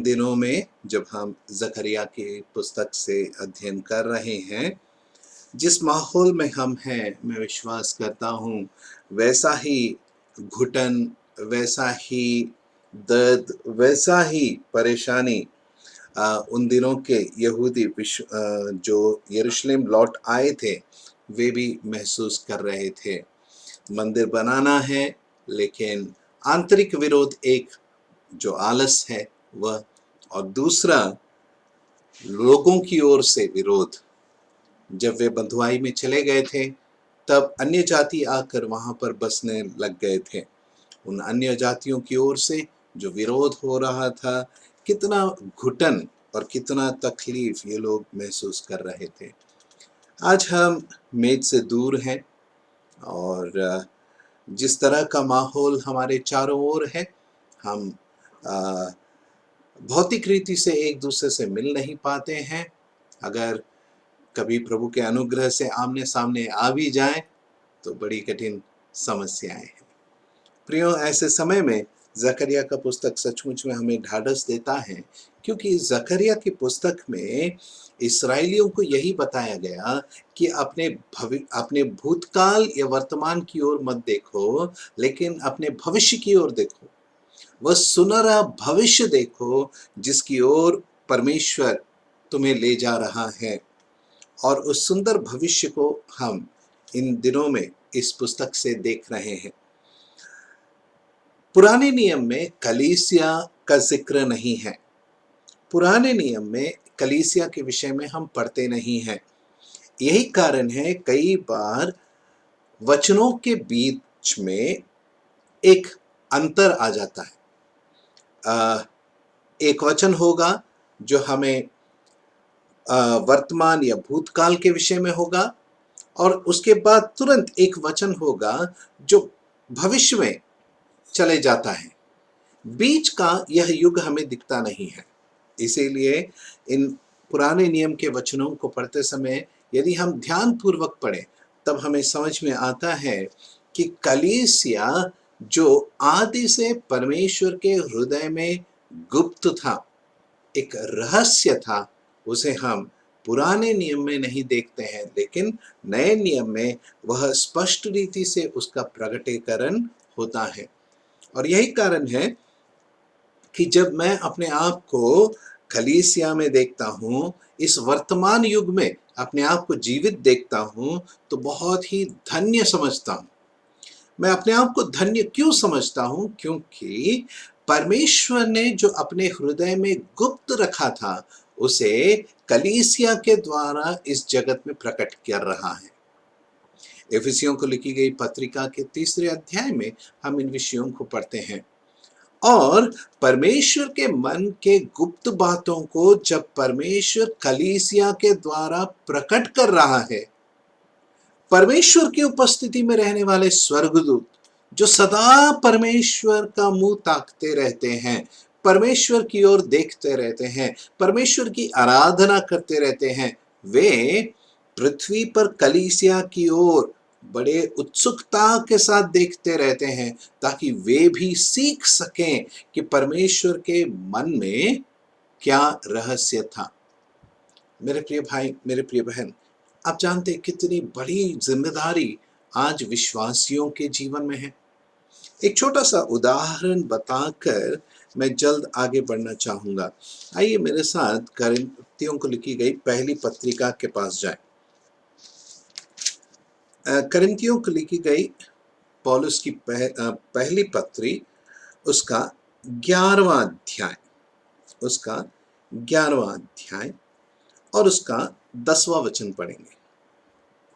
दिनों में जब हम जकरिया की पुस्तक से अध्ययन कर रहे हैं, जिस माहौल में हम हैं, मैं विश्वास करता हूँ वैसा ही घुटन, वैसा ही दर्द, वैसा ही परेशानी उन दिनों के यहूदी जो यरूशलेम लौट आए थे वे भी महसूस कर रहे थे। मंदिर बनाना है, लेकिन आंतरिक विरोध एक जो आलस है वह, और दूसरा लोगों की ओर से विरोध। जब वे बंधुआई में चले गए थे तब अन्य जाति आकर वहां पर बसने लग गए थे। उन अन्य जातियों की ओर से जो विरोध हो रहा था, कितना घुटन और कितना तकलीफ ये लोग महसूस कर रहे थे। आज हम मेज से दूर हैं और जिस तरह का माहौल हमारे चारों ओर है, हम भौतिक रीति से एक दूसरे से मिल नहीं पाते हैं। अगर कभी प्रभु के अनुग्रह से आमने सामने आ भी जाएं तो बड़ी कठिन समस्याएं हैं। प्रियो, ऐसे समय में जकरिया का पुस्तक सचमुच में हमें ढाढ़स देता है, क्योंकि जकरिया की पुस्तक में इस्राएलियों को यही बताया गया कि अपने भूतकाल या वर्तमान की ओर मत देखो, लेकिन अपने भविष्य की ओर देखो। वह सुनहरा भविष्य देखो जिसकी ओर परमेश्वर तुम्हें ले जा रहा है। और उस सुंदर भविष्य को हम इन दिनों में इस पुस्तक से देख रहे हैं। पुराने नियम में कलीसिया का जिक्र नहीं है। पुराने नियम में कलीसिया के विषय में हम पढ़ते नहीं हैं। यही कारण है कई बार वचनों के बीच में एक अंतर आ जाता है। एक वचन होगा जो हमें वर्तमान या भूतकाल के विषय में होगा, और उसके बाद तुरंत एक वचन होगा जो भविष्य में चले जाता है। बीच का यह युग हमें दिखता नहीं है। इसीलिए इन पुराने नियम के वचनों को पढ़ते समय यदि हम ध्यान पूर्वक पढ़ें तब हमें समझ में आता है कि कलीसिया जो आदि से परमेश्वर के हृदय में गुप्त था, एक रहस्य था, उसे हम पुराने नियम में नहीं देखते हैं, लेकिन नए नियम में वह स्पष्ट रीति से उसका प्रकटीकरण होता है। और यही कारण है कि जब मैं अपने आप को कलीसिया में देखता हूँ, इस वर्तमान युग में अपने आप को जीवित देखता हूँ, तो बहुत ही धन्य समझता हूँ। मैं अपने आप को धन्य क्यों समझता हूँ? क्योंकि परमेश्वर ने जो अपने हृदय में गुप्त रखा था उसे कलीसिया के द्वारा इस जगत में प्रकट कर रहा है। इफिसियों को लिखी गई पत्रिका के 3 अध्याय में हम इन विषयों को पढ़ते हैं। और परमेश्वर के मन के गुप्त बातों को जब परमेश्वर कलीसिया के द्वारा प्रकट कर रहा है, परमेश्वर की उपस्थिति में रहने वाले स्वर्गदूत जो सदा परमेश्वर का मुंह ताकते रहते हैं, परमेश्वर की ओर देखते रहते हैं, परमेश्वर की आराधना करते रहते हैं, वे पृथ्वी पर कलीसिया की ओर बड़े उत्सुकता के साथ देखते रहते हैं, ताकि वे भी सीख सकें कि परमेश्वर के मन में क्या रहस्य था। मेरे प्रिय भाई, मेरे प्रिय बहन, आप जानते कितनी बड़ी जिम्मेदारी आज विश्वासियों के जीवन में है। एक छोटा सा उदाहरण बताकर मैं जल्द आगे बढ़ना चाहूंगा। आइए मेरे साथ करिन्थियों को लिखी गई पहली पत्रिका के पास जाएं। करिन्थियों को लिखी गई पौलुस की पहली पत्री, उसका 11वां अध्याय और उसका 10वां वचन पढ़ेंगे।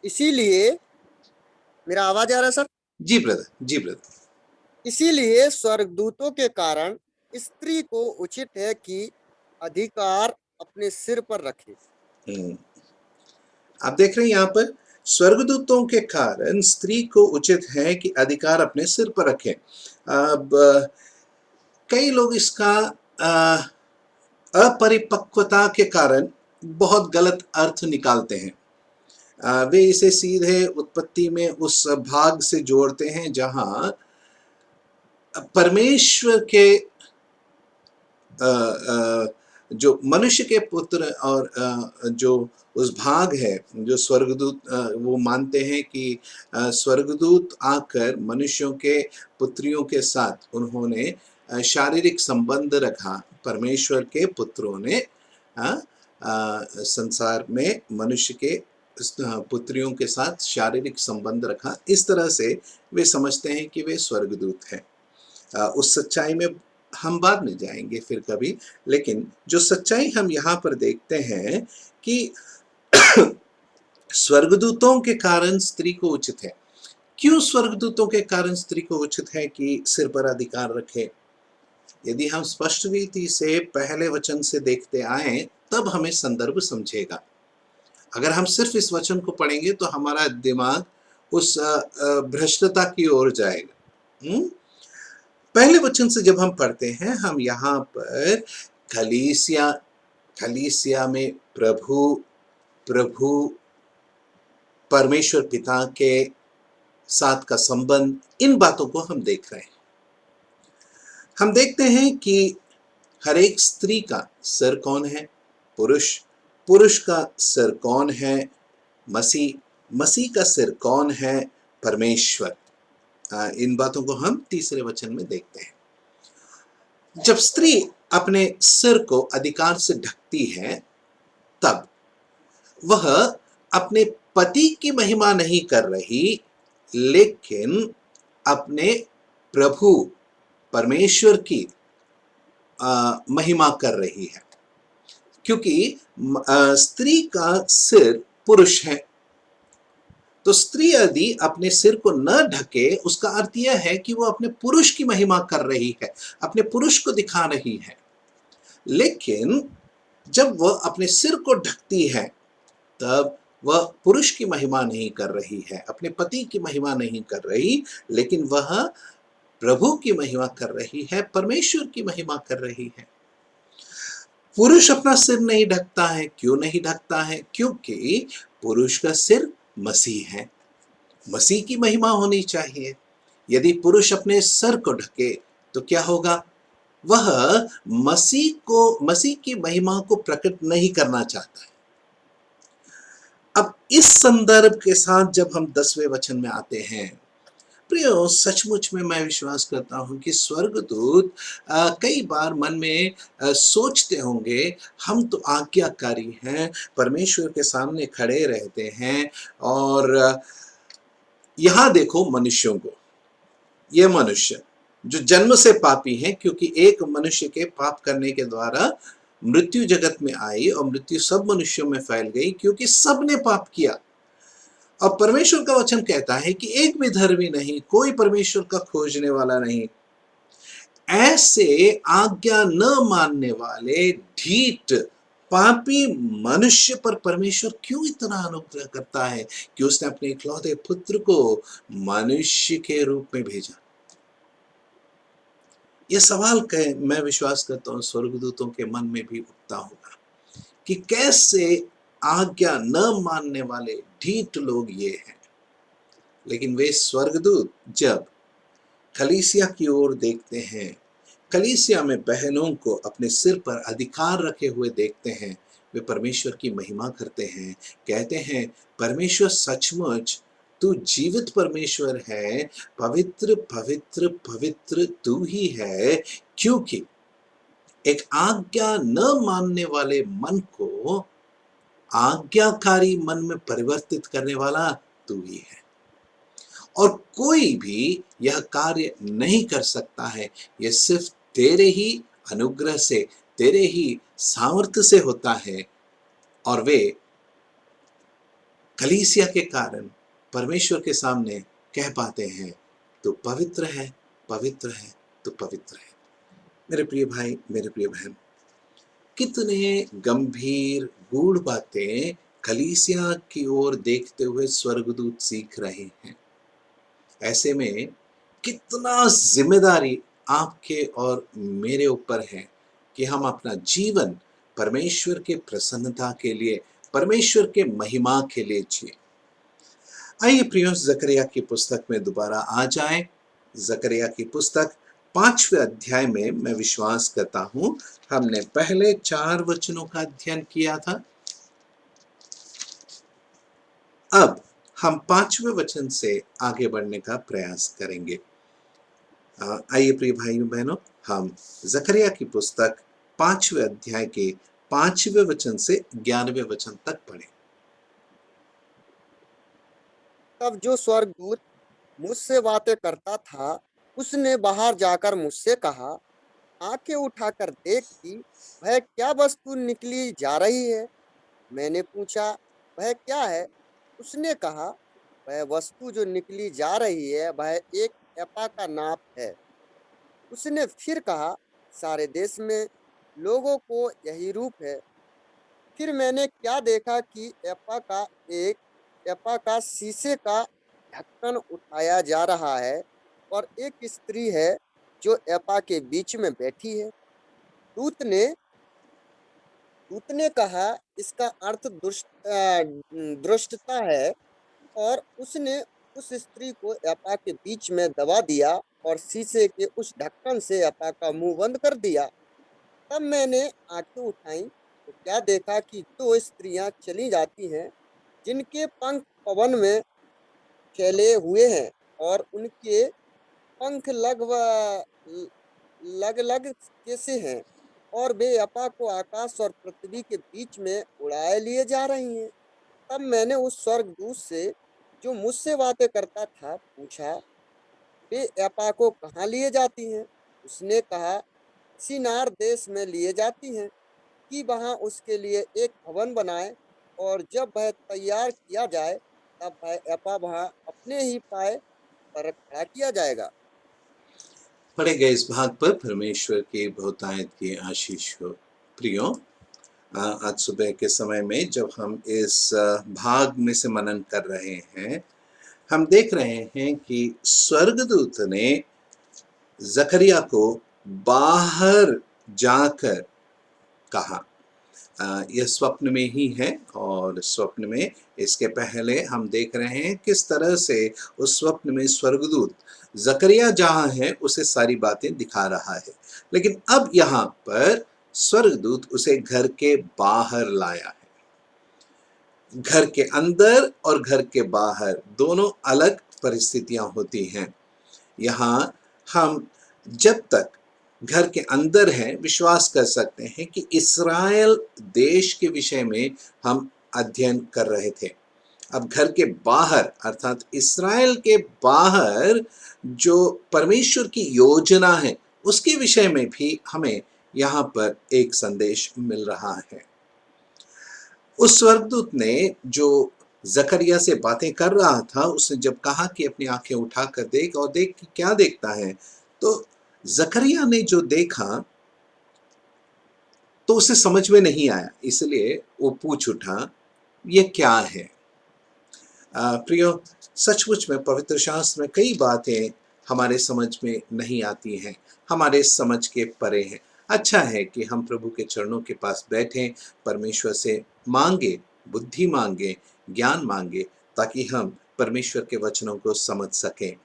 इसीलिए, मेरा आवाज आ रहा है सर? जी ब्रदर। इसीलिए स्वर्गदूतों के कारण स्त्री को उचित है कि अधिकार अपने सिर पर रखे। आप देख रहे हैं यहाँ पर, स्वर्गदूतों के कारण स्त्री को उचित है कि अधिकार अपने सिर पर रखें। अब कई लोग इसका अपरिपक्वता के कारण बहुत गलत अर्थ निकालते हैं। वे इसे सीधे उत्पत्ति में उस भाग से जोड़ते हैं जहां परमेश्वर के जो मनुष्य के पुत्र और जो उस भाग है जो स्वर्गदूत वो मानते हैं कि स्वर्गदूत आकर मनुष्यों के पुत्रियों के साथ उन्होंने शारीरिक संबंध रखा। परमेश्वर के पुत्रों ने संसार में मनुष्य के पुत्रियों के साथ शारीरिक संबंध रखा। इस तरह से वे समझते हैं कि वे स्वर्गदूत हैं। उस सच्चाई में हम बाद में जाएंगे फिर कभी, लेकिन जो सच्चाई हम यहाँ पर देखते हैं कि स्वर्गदूतों के कारण स्त्री को उचित है। क्यों स्वर्गदूतों के कारण स्त्री को उचित है कि सिर पर अधिकार रखे? यदि हम स्पष्ट रीति से पहले वचन से देखते आए तब हमें संदर्भ समझेगा। अगर हम सिर्फ इस वचन को पढ़ेंगे तो हमारा दिमाग उस भ्रष्टता की ओर जाएगा। पहले वचन से जब हम पढ़ते हैं, हम यहाँ पर कलीसिया में प्रभु परमेश्वर पिता के साथ का संबंध, इन बातों को हम देख रहे हैं। हम देखते हैं कि हर एक स्त्री का सिर कौन है? पुरुष। पुरुष का सिर कौन है? मसीह। मसीह का सिर कौन है? परमेश्वर। इन बातों को हम तीसरे वचन में देखते हैं। जब स्त्री अपने सिर को अधिकार से ढकती है तब वह अपने पति की महिमा नहीं कर रही, लेकिन अपने प्रभु परमेश्वर की महिमा कर रही है, क्योंकि स्त्री का सिर पुरुष है। तो स्त्री यदि अपने सिर को न ढके, उसका अर्थ यह है कि वो अपने पुरुष की महिमा कर रही है, अपने पुरुष को दिखा रही है। लेकिन जब वह अपने सिर को ढकती है तब वह पुरुष की महिमा नहीं कर रही है, अपने पति की महिमा नहीं कर रही, लेकिन वह प्रभु की महिमा कर रही है, परमेश्वर की महिमा कर रही है। पुरुष अपना सिर नहीं ढकता है। क्यों नहीं ढकता है? क्योंकि पुरुष का सिर मसीह है। मसीह की महिमा होनी चाहिए। यदि पुरुष अपने सर को ढके तो क्या होगा? वह मसीह की महिमा को प्रकट नहीं करना चाहता है। अब इस संदर्भ के साथ जब हम 10वें वचन में आते हैं, प्रियो, सचमुच में मैं विश्वास करता हूं कि स्वर्गदूत कई बार मन में सोचते होंगे, हम तो आज्ञाकारी हैं, परमेश्वर के सामने खड़े रहते हैं, और यहां देखो मनुष्यों को, ये मनुष्य जो जन्म से पापी हैं, क्योंकि एक मनुष्य के पाप करने के द्वारा मृत्यु जगत में आई और मृत्यु सब मनुष्यों में फैल गई, क्योंकि सबने पाप किया। और परमेश्वर का वचन कहता है कि एक भी धर्मी नहीं, कोई परमेश्वर का खोजने वाला नहीं। ऐसे आज्ञा न मानने वाले ढीठ पापी मनुष्य पर परमेश्वर क्यों इतना अनुग्रह करता है कि उसने अपने इकलौते पुत्र को मनुष्य के रूप में भेजा? यह सवाल मैं विश्वास करता हूं स्वर्गदूतों के मन में भी उठता होगा कि कैसे आज्ञा न मानने वाले ढीठ लोग ये हैं। लेकिन वे स्वर्गदूत जब कलीसिया की ओर देखते हैं, कलीसिया में बहनों को अपने सिर पर अधिकार रखे हुए देखते हैं, वे परमेश्वर की महिमा करते हैं, कहते हैं, परमेश्वर सचमुच तू जीवित परमेश्वर है, पवित्र पवित्र पवित्र तू ही है, क्योंकि एक आज्ञा न मानने वाले मन को आज्ञाकारी मन में परिवर्तित करने वाला तू ही है। और कोई भी यह कार्य नहीं कर सकता है, यह सिर्फ तेरे ही अनुग्रह से, तेरे ही सामर्थ्य से होता है। और वे कलीसिया के कारण परमेश्वर के सामने कह पाते हैं, तू पवित्र है, पवित्र है, तू पवित्र है। मेरे प्रिय भाई, मेरे प्रिय बहन, कितने गंभीर गूढ़ बातें कलीसिया की ओर देखते हुए स्वर्गदूत सीख रहे हैं। ऐसे में कितना जिम्मेदारी आपके और मेरे ऊपर है कि हम अपना जीवन परमेश्वर के प्रसन्नता के लिए, परमेश्वर के महिमा के लिए जिए। आइए प्रियो, जकरिया की पुस्तक में दोबारा आ जाएं। जकरिया की पुस्तक 5वें अध्याय में मैं विश्वास करता हूं हमने पहले 4 वचनों का अध्ययन किया था। अब हम 5वें वचन से आगे बढ़ने का प्रयास करेंगे। आइए प्रिय भाइयों बहनों, हम जकरिया की पुस्तक 5वें अध्याय के 5वें वचन से 11वें वचन तक पढ़ें। तब जो स्वर्गदूत मुझसे बातें करता था, उसने बाहर जाकर मुझसे कहा, आंखें उठाकर देख कि वह क्या वस्तु निकली जा रही है। मैंने पूछा, वह क्या है? उसने कहा, वह वस्तु जो निकली जा रही है वह एक एपा का नाप है। उसने फिर कहा, सारे देश में लोगों को यही रूप है। फिर मैंने क्या देखा कि एपा का शीशे का ढक्कन उठाया जा रहा है और एक स्त्री है जो एपा के बीच में बैठी है। दूत ने दूत ने कहा, इसका अर्थ दुष्टता है। और उसने उस स्त्री को एपा के बीच में दबा दिया और शीशे के उस ढक्कन से एपा का मुंह बंद कर दिया। तब मैंने आंखें उठाई तो क्या देखा कि 2 स्त्रियां चली जाती हैं, जिनके पंख पवन में फैले हुए हैं और उनके पंख लग लग कैसे हैं, और वे अपा को आकाश और पृथ्वी के बीच में उड़ाए लिए जा रही हैं। तब मैंने उस स्वर्गदूत से जो मुझसे बातें करता था पूछा, वे अपा को कहाँ लिए जाती हैं? उसने कहा, शिनार देश में लिए जाती हैं कि वहाँ उसके लिए एक भवन बनाए, और जब वह तैयार किया जाए तब वह अपा वहाँ अपने ही पाए पर खड़ा किया जाएगा। पढ़े गए इस भाग पर परमेश्वर की बहुतायत की आशीष हो। प्रियो, आज सुबह के समय में जब हम इस भाग में से मनन कर रहे हैं, हम देख रहे हैं कि स्वर्गदूत ने जकरिया को बाहर जाकर कहा। यह स्वप्न में ही है, और स्वप्न में इसके पहले हम देख रहे हैं किस तरह से उस स्वप्न में स्वर्गदूत जकरिया जहां है उसे सारी बातें दिखा रहा है। लेकिन अब यहाँ पर स्वर्गदूत उसे घर के बाहर लाया है। घर के अंदर और घर के बाहर दोनों अलग परिस्थितियां होती हैं। यहाँ हम जब तक घर के अंदर हैं विश्वास कर सकते हैं कि इस्राएल देश के विषय में हम अध्ययन कर रहे थे। अब घर के बाहर अर्थात इस्राएल के बाहर जो परमेश्वर की योजना है उसके विषय में भी हमें यहाँ पर एक संदेश मिल रहा है। उस स्वर्गदूत ने जो जकरिया से बातें कर रहा था, उसने जब कहा कि अपनी आंखें उठाकर देख, और देख कि क्या देखता है, तो जकरिया ने जो देखा तो उसे समझ में नहीं आया, इसलिए वो पूछ उठा, ये क्या है? प्रियो, सचमुच में पवित्र शास्त्र में कई बातें हमारे समझ में नहीं आती हैं, हमारे समझ के परे हैं। अच्छा है कि हम प्रभु के चरणों के पास बैठें, परमेश्वर से मांगे, बुद्धि मांगे, ज्ञान मांगे, ताकि हम परमेश्वर के वचनों को समझ सकें।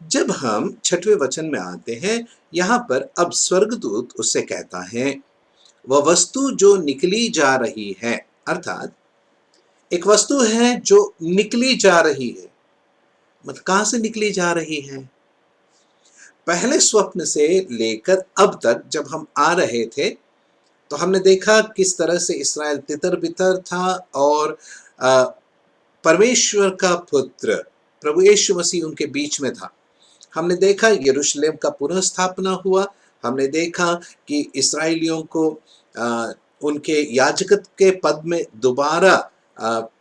जब हम 6वें वचन में आते हैं, यहाँ पर अब स्वर्गदूत उससे कहता है, वह वस्तु जो निकली जा रही है, अर्थात एक वस्तु है जो निकली जा रही है। मतलब कहां से निकली जा रही है? पहले स्वप्न से लेकर अब तक जब हम आ रहे थे तो हमने देखा किस तरह से इस्राएल तितर बितर था, और परमेश्वर का पुत्र प्रभु यीशु मसीह उनके बीच में था। हमने देखा यरूशलेम का पुनः स्थापना हुआ। हमने देखा कि इस्राएलियों को उनके याजकत के पद में दोबारा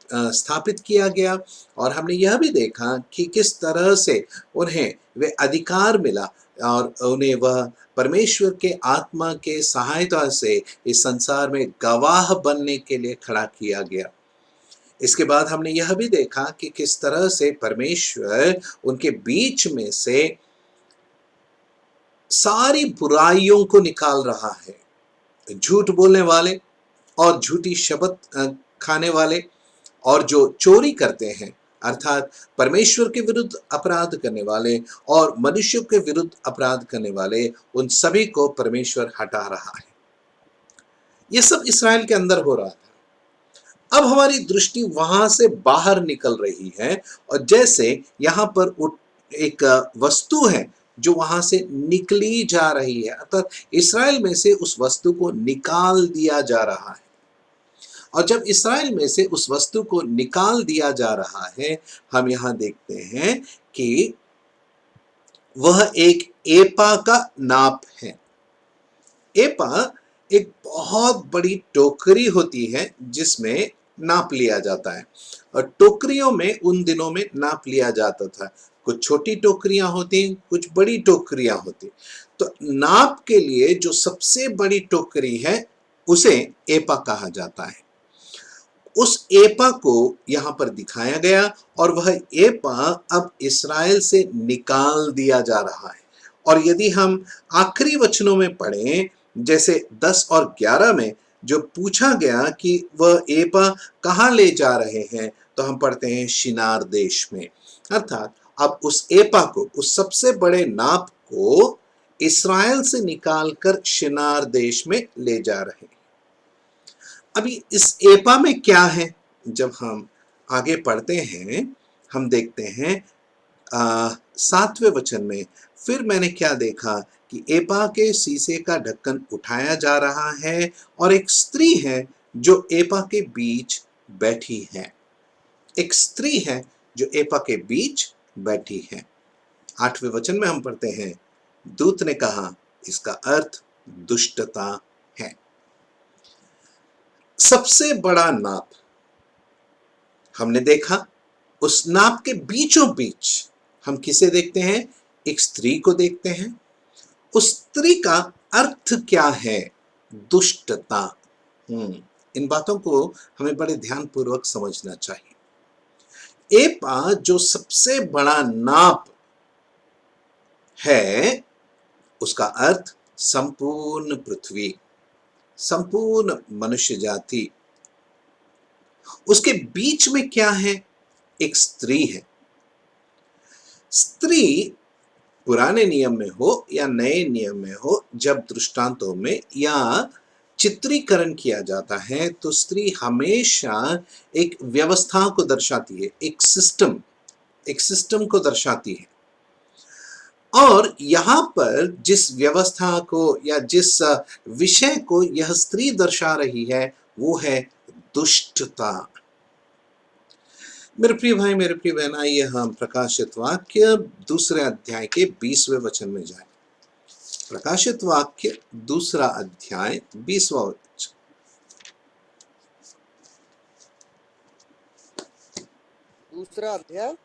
स्थापित किया गया, और हमने यह भी देखा कि किस तरह से उन्हें वे अधिकार मिला और उन्हें वह परमेश्वर के आत्मा के सहायता से इस संसार में गवाह बनने के लिए खड़ा किया गया। इसके बाद हमने यह भी देखा कि किस तरह से परमेश्वर उनके बीच में से सारी बुराइयों को निकाल रहा है। झूठ बोलने वाले और झूठी शपथ खाने वाले और जो चोरी करते हैं, अर्थात परमेश्वर के विरुद्ध अपराध करने वाले और मनुष्यों के विरुद्ध अपराध करने वाले, उन सभी को परमेश्वर हटा रहा है। यह सब इस्राएल के अंदर हो रहा था। अब हमारी दृष्टि वहां से बाहर निकल रही है, और जैसे यहां पर एक वस्तु है जो वहां से निकली जा रही है, अर्थात इस्राएल में से उस वस्तु को निकाल दिया जा रहा है। और जब इस्राएल में से उस वस्तु को निकाल दिया जा रहा है, हम यहां देखते हैं कि वह एक एपा का नाप है। एपा एक बहुत बड़ी टोकरी होती है जिसमें नाप लिया जाता है, और टोकरियों में उन दिनों में नाप लिया जाता था। कुछ छोटी टोकरियां होती, कुछ बड़ी टोकरियां होती। तो नाप के लिए जो सबसे बड़ी टोकरी है उसे एपा कहा जाता है। उस एपा को यहां पर दिखाया गया, और वह एपा अब इस्राएल से निकाल दिया जा रहा है। और यदि हम आखिरी वचनों में पढ़ें, जैसे 10 और 11 में जो पूछा गया कि वह एपा कहाँ ले जा रहे हैं, तो हम पढ़ते हैं शिनार देश में। अर्थात अब उस एपा को, उस सबसे बड़े नाप को इस्राएल से निकालकर शिनार देश में ले जा रहे हैं। अभी इस एपा में क्या है, जब हम आगे पढ़ते हैं, हम देखते हैं 7वें वचन में, फिर मैंने क्या देखा कि एपा के शीशे का ढक्कन उठाया जा रहा है, और एक स्त्री है जो एपा के बीच बैठी है। एक स्त्री है जो एपा के बीच बैठी है। 8वें वचन में हम पढ़ते हैं, दूत ने कहा, इसका अर्थ दुष्टता है। सबसे बड़ा नाप हमने देखा। उस नाप के बीचों बीच हम किसे देखते हैं? एक स्त्री को देखते हैं। उस स्त्री का अर्थ क्या है? दुष्टता। इन बातों को हमें बड़े ध्यानपूर्वक समझना चाहिए। एपा जो सबसे बड़ा नाप है, उसका अर्थ संपूर्ण पृथ्वी, संपूर्ण मनुष्य जाति। उसके बीच में क्या है? एक स्त्री है। स्त्री पुराने नियम में हो या नए नियम में हो, जब दृष्टांतों में या चित्रीकरण किया जाता है, तो स्त्री हमेशा एक व्यवस्था को दर्शाती है, एक सिस्टम को दर्शाती है। और यहां पर जिस व्यवस्था को या जिस विषय को यह स्त्री दर्शा रही है, वो है दुष्टता। मेरे प्रिय भाई, मेरे प्रिय बहन, आइए हम प्रकाशित वाक्य 2 अध्याय के 20वें वचन में जाएं। प्रकाशित वाक्य 2 अध्याय 20वां वचन। दूसरा अध्याय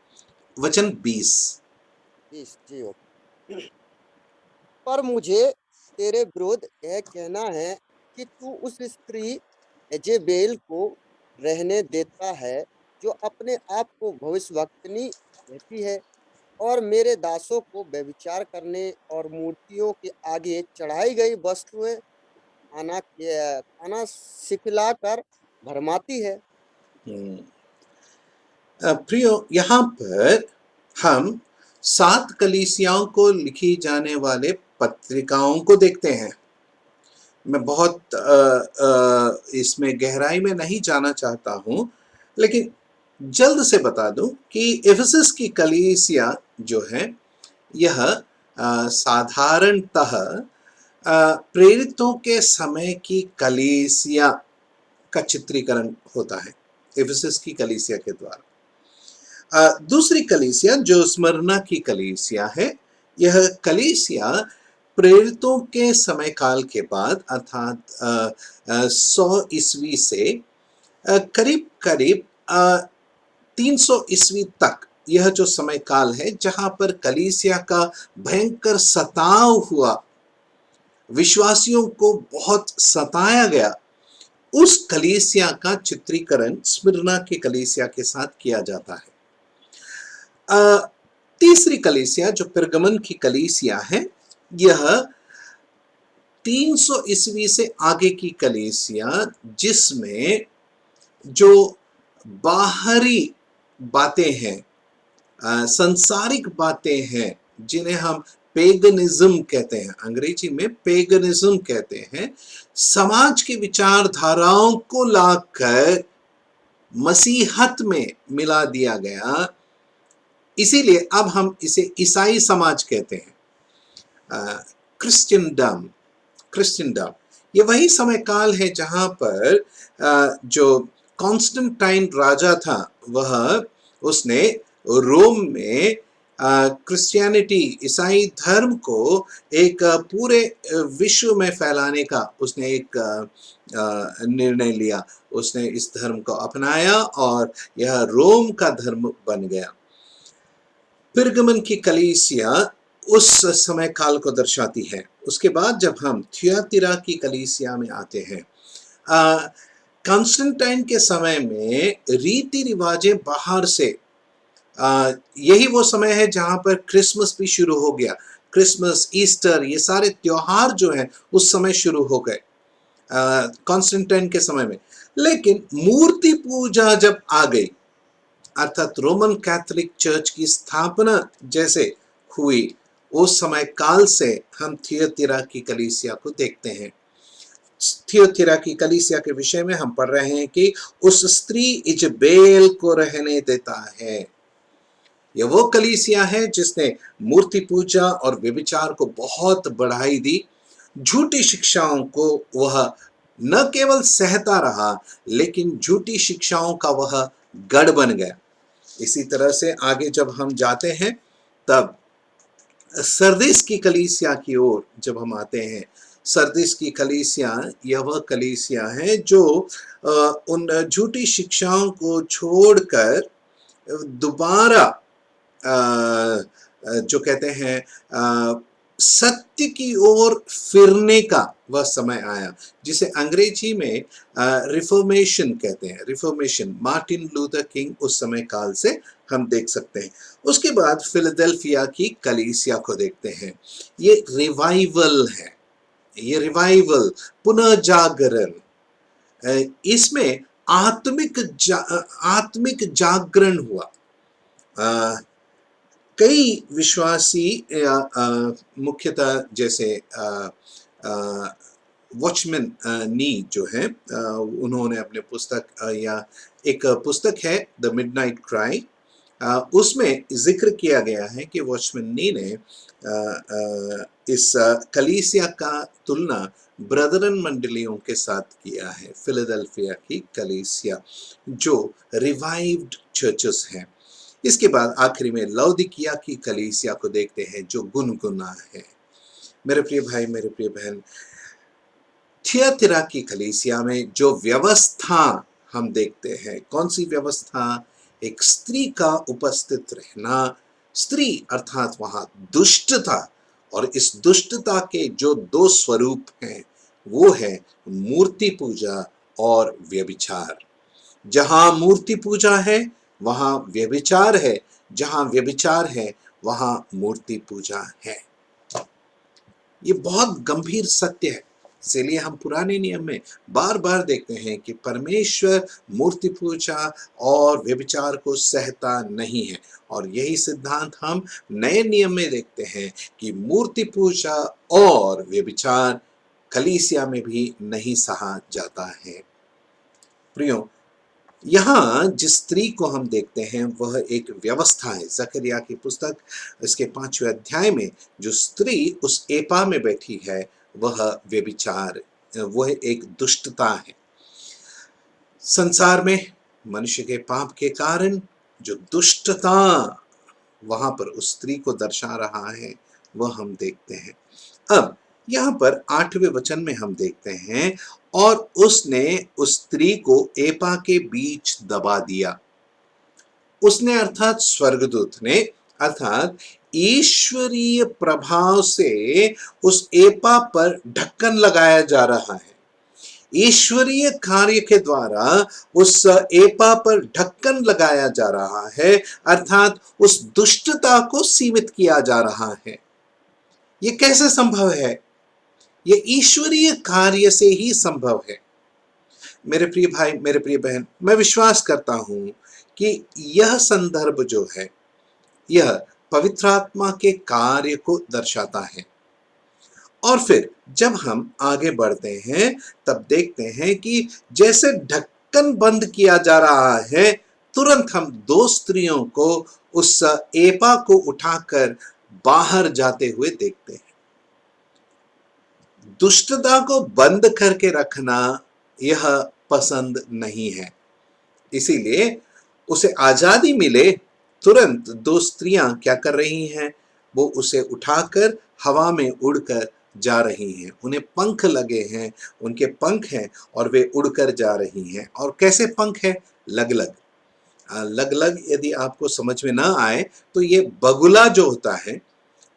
वचन 20। जी ओके। पर मुझे तेरे विरुद्ध यह कहना है कि तू उस स्त्री यजेबेल को रहने देता है, जो अपने आप को भविष्यवक्तनी कहती है, और मेरे दासों को व्यभिचार करने और मूर्तियों के आगे चढ़ाई गई वस्तुएं खाना सिखलाकर भरमाती है। प्रियो, यहाँ पर हम 7 कलीसियाओं को लिखी जाने वाले पत्रिकाओं को देखते हैं। मैं बहुत इसमें गहराई में नहीं जाना चाहता हूं, लेकिन जल्द से बता दूं कि एफेसस की कलीसिया जो है, यह साधारणतः प्रेरितों के समय की कलीसिया का चित्रीकरण होता है एफेसस की कलीसिया के द्वारा। दूसरी कलीसिया जो स्मरना की कलीसिया है, यह कलीसिया प्रेरितों के समय काल के बाद, अर्थात 100 ईस्वी से करीब करीब 300 ईस्वी तक, यह जो समय काल है जहां पर कलीसिया का भयंकर सताव हुआ, विश्वासियों को बहुत सताया गया, उस कलीसिया का चित्रीकरण स्मिर्ना की कलीसिया के साथ किया जाता है। तीसरी कलीसिया जो पेरगमन की कलीसिया है, यह 300 ईस्वी से आगे की कलीसिया, जिसमें जो बाहरी बातें हैं, संसारिक बातें हैं, जिन्हें हम पेगनिज्म कहते हैं, अंग्रेजी में पेगनिज्म कहते हैं, समाज की विचारधाराओं को लाकर मसीहत में मिला दिया गया। इसीलिए अब हम इसे ईसाई समाज कहते हैं, क्रिश्चियनडम। क्रिश्चियनडम ये वही समय काल है जहां पर जो कॉन्स्टेंटाइन राजा था, वह उसने रोम में क्रिश्चियनिटी, ईसाई धर्म को एक पूरे विश्व में फैलाने का उसने एक निर्णय लिया। उसने इस धर्म को अपनाया और यह रोम का धर्म बन गया। पिरगमन की कलीसिया उस समय काल को दर्शाती है। उसके बाद जब हम थियातिरा की कलीसिया में आते हैं, कॉन्स्टेंटाइन के समय में रीति रिवाजें बाहर से, यही वो समय है जहां पर क्रिसमस भी शुरू हो गया। क्रिसमस, ईस्टर, ये सारे त्योहार जो हैं उस समय शुरू हो गए कॉन्स्टेंटाइन के समय में। लेकिन मूर्ति पूजा जब आ गई, अर्थात रोमन कैथोलिक चर्च की स्थापना जैसे हुई, उस समय काल से हम थियोतिरा की कलीसिया को देखते हैं। थियोतिरा की कलीसिया के विषय में हम पढ़ रहे हैं कि उस स्त्री इजबेल को रहने देता है। यह वो कलीसिया है जिसने मूर्ति पूजा और व्यभिचार को बहुत बढ़ाई दी। झूठी शिक्षाओं को वह न केवल सहता रहा, लेकिन झूठी शिक्षाओं का वह गढ़ बन गया। इसी तरह से आगे जब हम जाते हैं, तब सरदीस की कलीसिया की ओर जब हम आते हैं, सरदीस की कलीसिया यह वह कलीसिया है जो उन झूठी शिक्षाओं को छोड़कर दोबारा जो कहते हैं सत्य की ओर फिरने का वह समय आया, जिसे अंग्रेजी में रिफॉर्मेशन कहते हैं। रिफॉर्मेशन मार्टिन लूथर किंग उस समय काल से हम देख सकते हैं। उसके बाद फिलाडेल्फिया की कलीसिया को देखते हैं। ये रिवाइवल है, ये रिवाइवल, पुनः जागरण। इसमें आत्मिक जागरण हुआ। कई विश्वासी मुख्यतः जैसे वॉचमैन नी जो है, उन्होंने अपने पुस्तक या एक पुस्तक है द मिडनाइट क्राई, उसमें जिक्र किया गया है कि वॉचमैन नी ने इस कलीसिया का तुलना ब्रदरन मंडलियों के साथ किया है। फिलाडेल्फिया की कलीसिया जो रिवाइव्ड चर्चेस हैं। इसके बाद आखिरी में लौदीकिया की कलीसिया को देखते हैं जो गुनगुना है। मेरे प्रिय भाई, मेरे प्रिय बहन, थियातिरा की कलीसिया में जो व्यवस्था हम देखते हैं, कौन सी व्यवस्था? एक स्त्री का उपस्थित रहना। स्त्री अर्थात वहां दुष्टता, और इस दुष्टता के जो दो स्वरूप हैं वो है मूर्ति पूजा और व्यभिचार। जहां मूर्ति पूजा है वहां व्यभिचार है, जहां व्यभिचार है वहां मूर्ति पूजा है। ये बहुत गंभीर सत्य है। इसीलिए हम पुराने नियम में बार बार देखते हैं कि परमेश्वर मूर्ति पूजा और व्यभिचार को सहता नहीं है, और यही सिद्धांत हम नए नियम में देखते हैं कि मूर्ति पूजा और व्यभिचार कलीसिया में भी नहीं सहा जाता है। प्रियो, यहाँ जिस स्त्री को हम देखते हैं वह एक व्यवस्था है। जकरिया की पुस्तक इसके 5वें अध्याय में जो स्त्री उस एपा में बैठी है वह व्यभिचार, वह एक दुष्टता है। संसार में मनुष्य के पाप के कारण जो दुष्टता वहां पर उस स्त्री को दर्शा रहा है वह हम देखते हैं। अब यहाँ पर 8वें वचन में हम देखते हैं, और उसने उस स्त्री को एपा के बीच दबा दिया। उसने अर्थात स्वर्गदूत ने, अर्थात ईश्वरीय प्रभाव से उस एपा पर ढक्कन लगाया जा रहा है। ईश्वरीय कार्य के द्वारा उस एपा पर ढक्कन लगाया जा रहा है, अर्थात उस दुष्टता को सीमित किया जा रहा है। ये कैसे संभव है? ये ईश्वरीय कार्य से ही संभव है। मेरे प्रिय भाई, मेरे प्रिय बहन, मैं विश्वास करता हूं कि यह संदर्भ जो है यह पवित्र आत्मा के कार्य को दर्शाता है। और फिर जब हम आगे बढ़ते हैं तब देखते हैं कि जैसे ढक्कन बंद किया जा रहा है, तुरंत हम दो स्त्रियों को उस एपा को उठाकर बाहर जाते हुए देखते हैं। दुष्टता को बंद करके रखना यह पसंद नहीं है, इसीलिए उसे आजादी मिले, तुरंत दो स्त्रियां क्या कर रही हैं, वो उसे उठाकर हवा में उड़कर जा रही हैं। उन्हें पंख लगे हैं, उनके पंख हैं और वे उड़कर जा रही हैं। और कैसे पंख है? लग-लग। लग-लग यदि आपको समझ में ना आए तो ये बगुला जो होता है,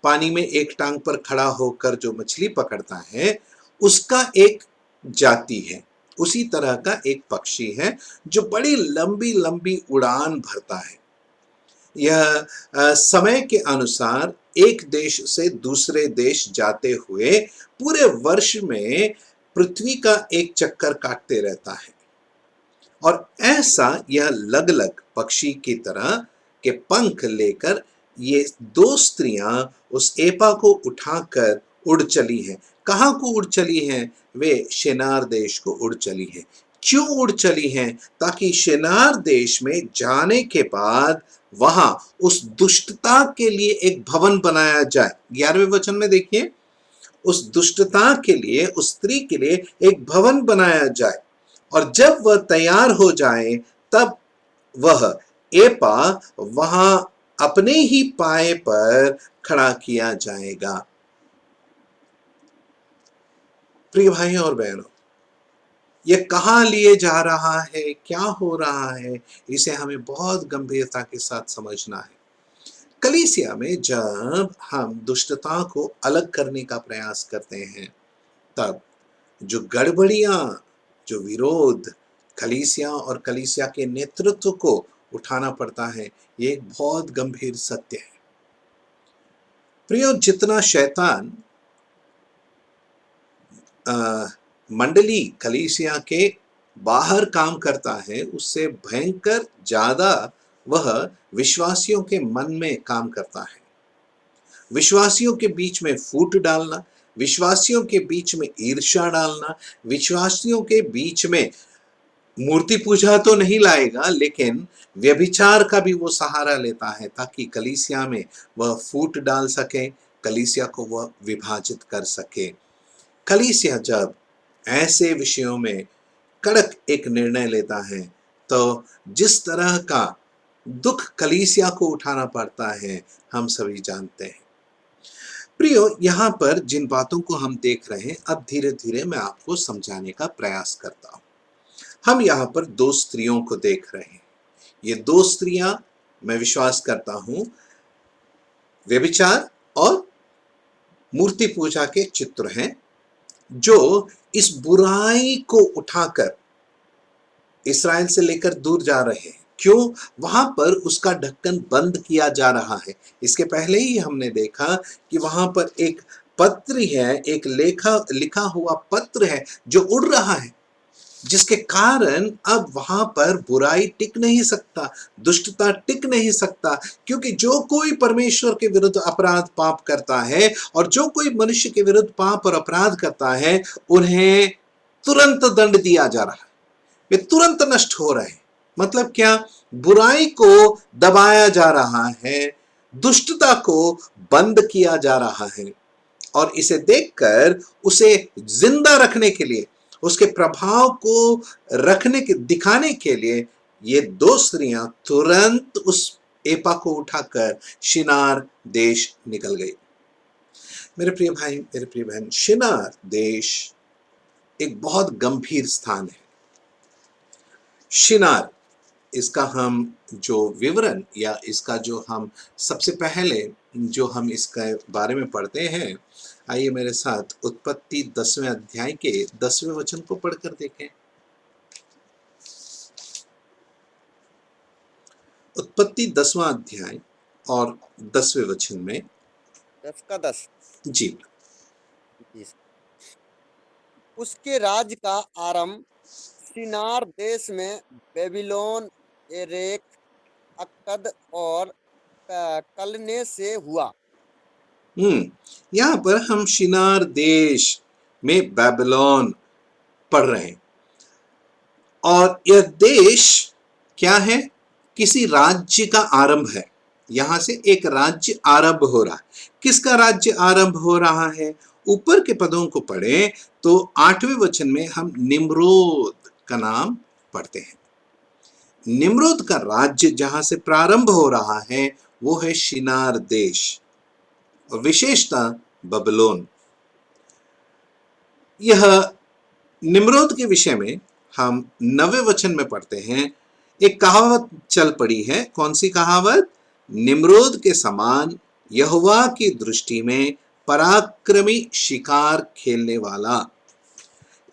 पानी में एक टांग पर खड़ा होकर जो मछली पकड़ता है, उसका एक जाति है। उसी तरह का एक पक्षी है जो बड़ी लंबी लंबी उड़ान भरता है। यह समय के अनुसार एक देश से दूसरे देश जाते हुए पूरे वर्ष में पृथ्वी का एक चक्कर काटते रहता है। और ऐसा यह लग-लग पक्षी की तरह के पंख लेकर ये दो स्त्रियां उस एपा को उठाकर उड़ चली हैं। कहाँ को उड़ चली हैं? वे शिनार देश को उड़ चली हैं। क्यों उड़ चली हैं? ताकि शिनार देश में जाने के बाद वहां उस दुष्टता के लिए एक भवन बनाया जाए। 11वें वचन में देखिए, उस दुष्टता के लिए, उस स्त्री के लिए एक भवन बनाया जाए, और जब वह तैयार हो जाए तब वह एपा वहां अपने ही पाए पर खड़ा किया जाएगा। प्रिय भाइयों और बहनों, यह कहां लिए जा रहा है, क्या हो रहा है, इसे हमें बहुत गंभीरता के साथ समझना है। कलीसिया में जब हम दुष्टता को अलग करने का प्रयास करते हैं, तब जो गड़बड़ियां, जो विरोध कलीसिया और कलीसिया के नेतृत्व को उठाना पड़ता है, ये एक बहुत गंभीर सत्य है। प्रियो, जितना शैतान मंडली कलीसिया के बाहर काम करता है, उससे भयंकर ज्यादा वह विश्वासियों के मन में काम करता है। विश्वासियों के बीच में फूट डालना, विश्वासियों के बीच में ईर्ष्या डालना, विश्वासियों के बीच में मूर्ति पूजा तो नहीं लाएगा, लेकिन व्यभिचार का भी वो सहारा लेता है ताकि कलीसिया में वह फूट डाल सके, कलीसिया को वह विभाजित कर सके। कलीसिया जब ऐसे विषयों में कड़क एक निर्णय लेता है, तो जिस तरह का दुख कलीसिया को उठाना पड़ता है, हम सभी जानते हैं। प्रियो, यहाँ पर जिन बातों को हम देख रहे हैं, अब धीरे धीरे मैं आपको समझाने का प्रयास करता हूं। हम यहाँ पर दो स्त्रियों को देख रहे हैं। ये दो स्त्रियां, मैं विश्वास करता हूं, व्यभिचार और मूर्ति पूजा के चित्र हैं, जो इस बुराई को उठाकर इस्राएल से लेकर दूर जा रहे हैं। क्यों? वहां पर उसका ढक्कन बंद किया जा रहा है। इसके पहले ही हमने देखा कि वहां पर एक पत्र है, एक लिखा हुआ पत्र है जो उड़ रहा है, जिसके कारण अब वहां पर बुराई टिक नहीं सकता, दुष्टता टिक नहीं सकता, क्योंकि जो कोई परमेश्वर के विरुद्ध अपराध पाप करता है और जो कोई मनुष्य के विरुद्ध पाप और अपराध करता है, उन्हें तुरंत दंड दिया जा रहा है, वे तुरंत नष्ट हो रहे हैं। मतलब क्या? बुराई को दबाया जा रहा है, दुष्टता को बंद किया जा रहा है, और इसे देखकर उसे जिंदा रखने के लिए, उसके प्रभाव को दिखाने के लिए ये दो स्त्रियां तुरंत उस एपा को उठाकर शिनार देश निकल गई। मेरे प्रिय भाई, मेरे प्रिय बहन, शिनार देश एक बहुत गंभीर स्थान है। शिनार, इसका हम जो विवरण या इसका जो हम सबसे पहले जो हम इसके बारे में पढ़ते हैं, आइए मेरे साथ उत्पत्ति 10वें अध्याय के 10वें वचन को पढ़कर देखें। उत्पत्ति 10वां अध्याय और 10वें वचन में 10 का 10। जी, उसके राज का आरंभ शिनार देश में बेबीलोन, एरेक, अक्कद और कलने से हुआ। यहाँ पर हम शिनार देश में बेबीलोन पढ़ रहे हैं और यह देश क्या है? किसी राज्य का आरंभ है। यहां से एक राज्य आरंभ हो रहा है। किसका राज्य आरंभ हो रहा है? ऊपर के पदों को पढ़ें तो 8वें वचन में हम निम्रोद का नाम पढ़ते हैं। निम्रोद का राज्य जहां से प्रारंभ हो रहा है वो है शिनार देश और विशेषता बबलोन। यह निम्रोद के विषय में हम 9वें वचन में पढ़ते हैं। एक कहावत चल पड़ी है। कौन सी कहावत? निम्रोद के समान यहोवा की दृष्टि में पराक्रमी शिकार खेलने वाला।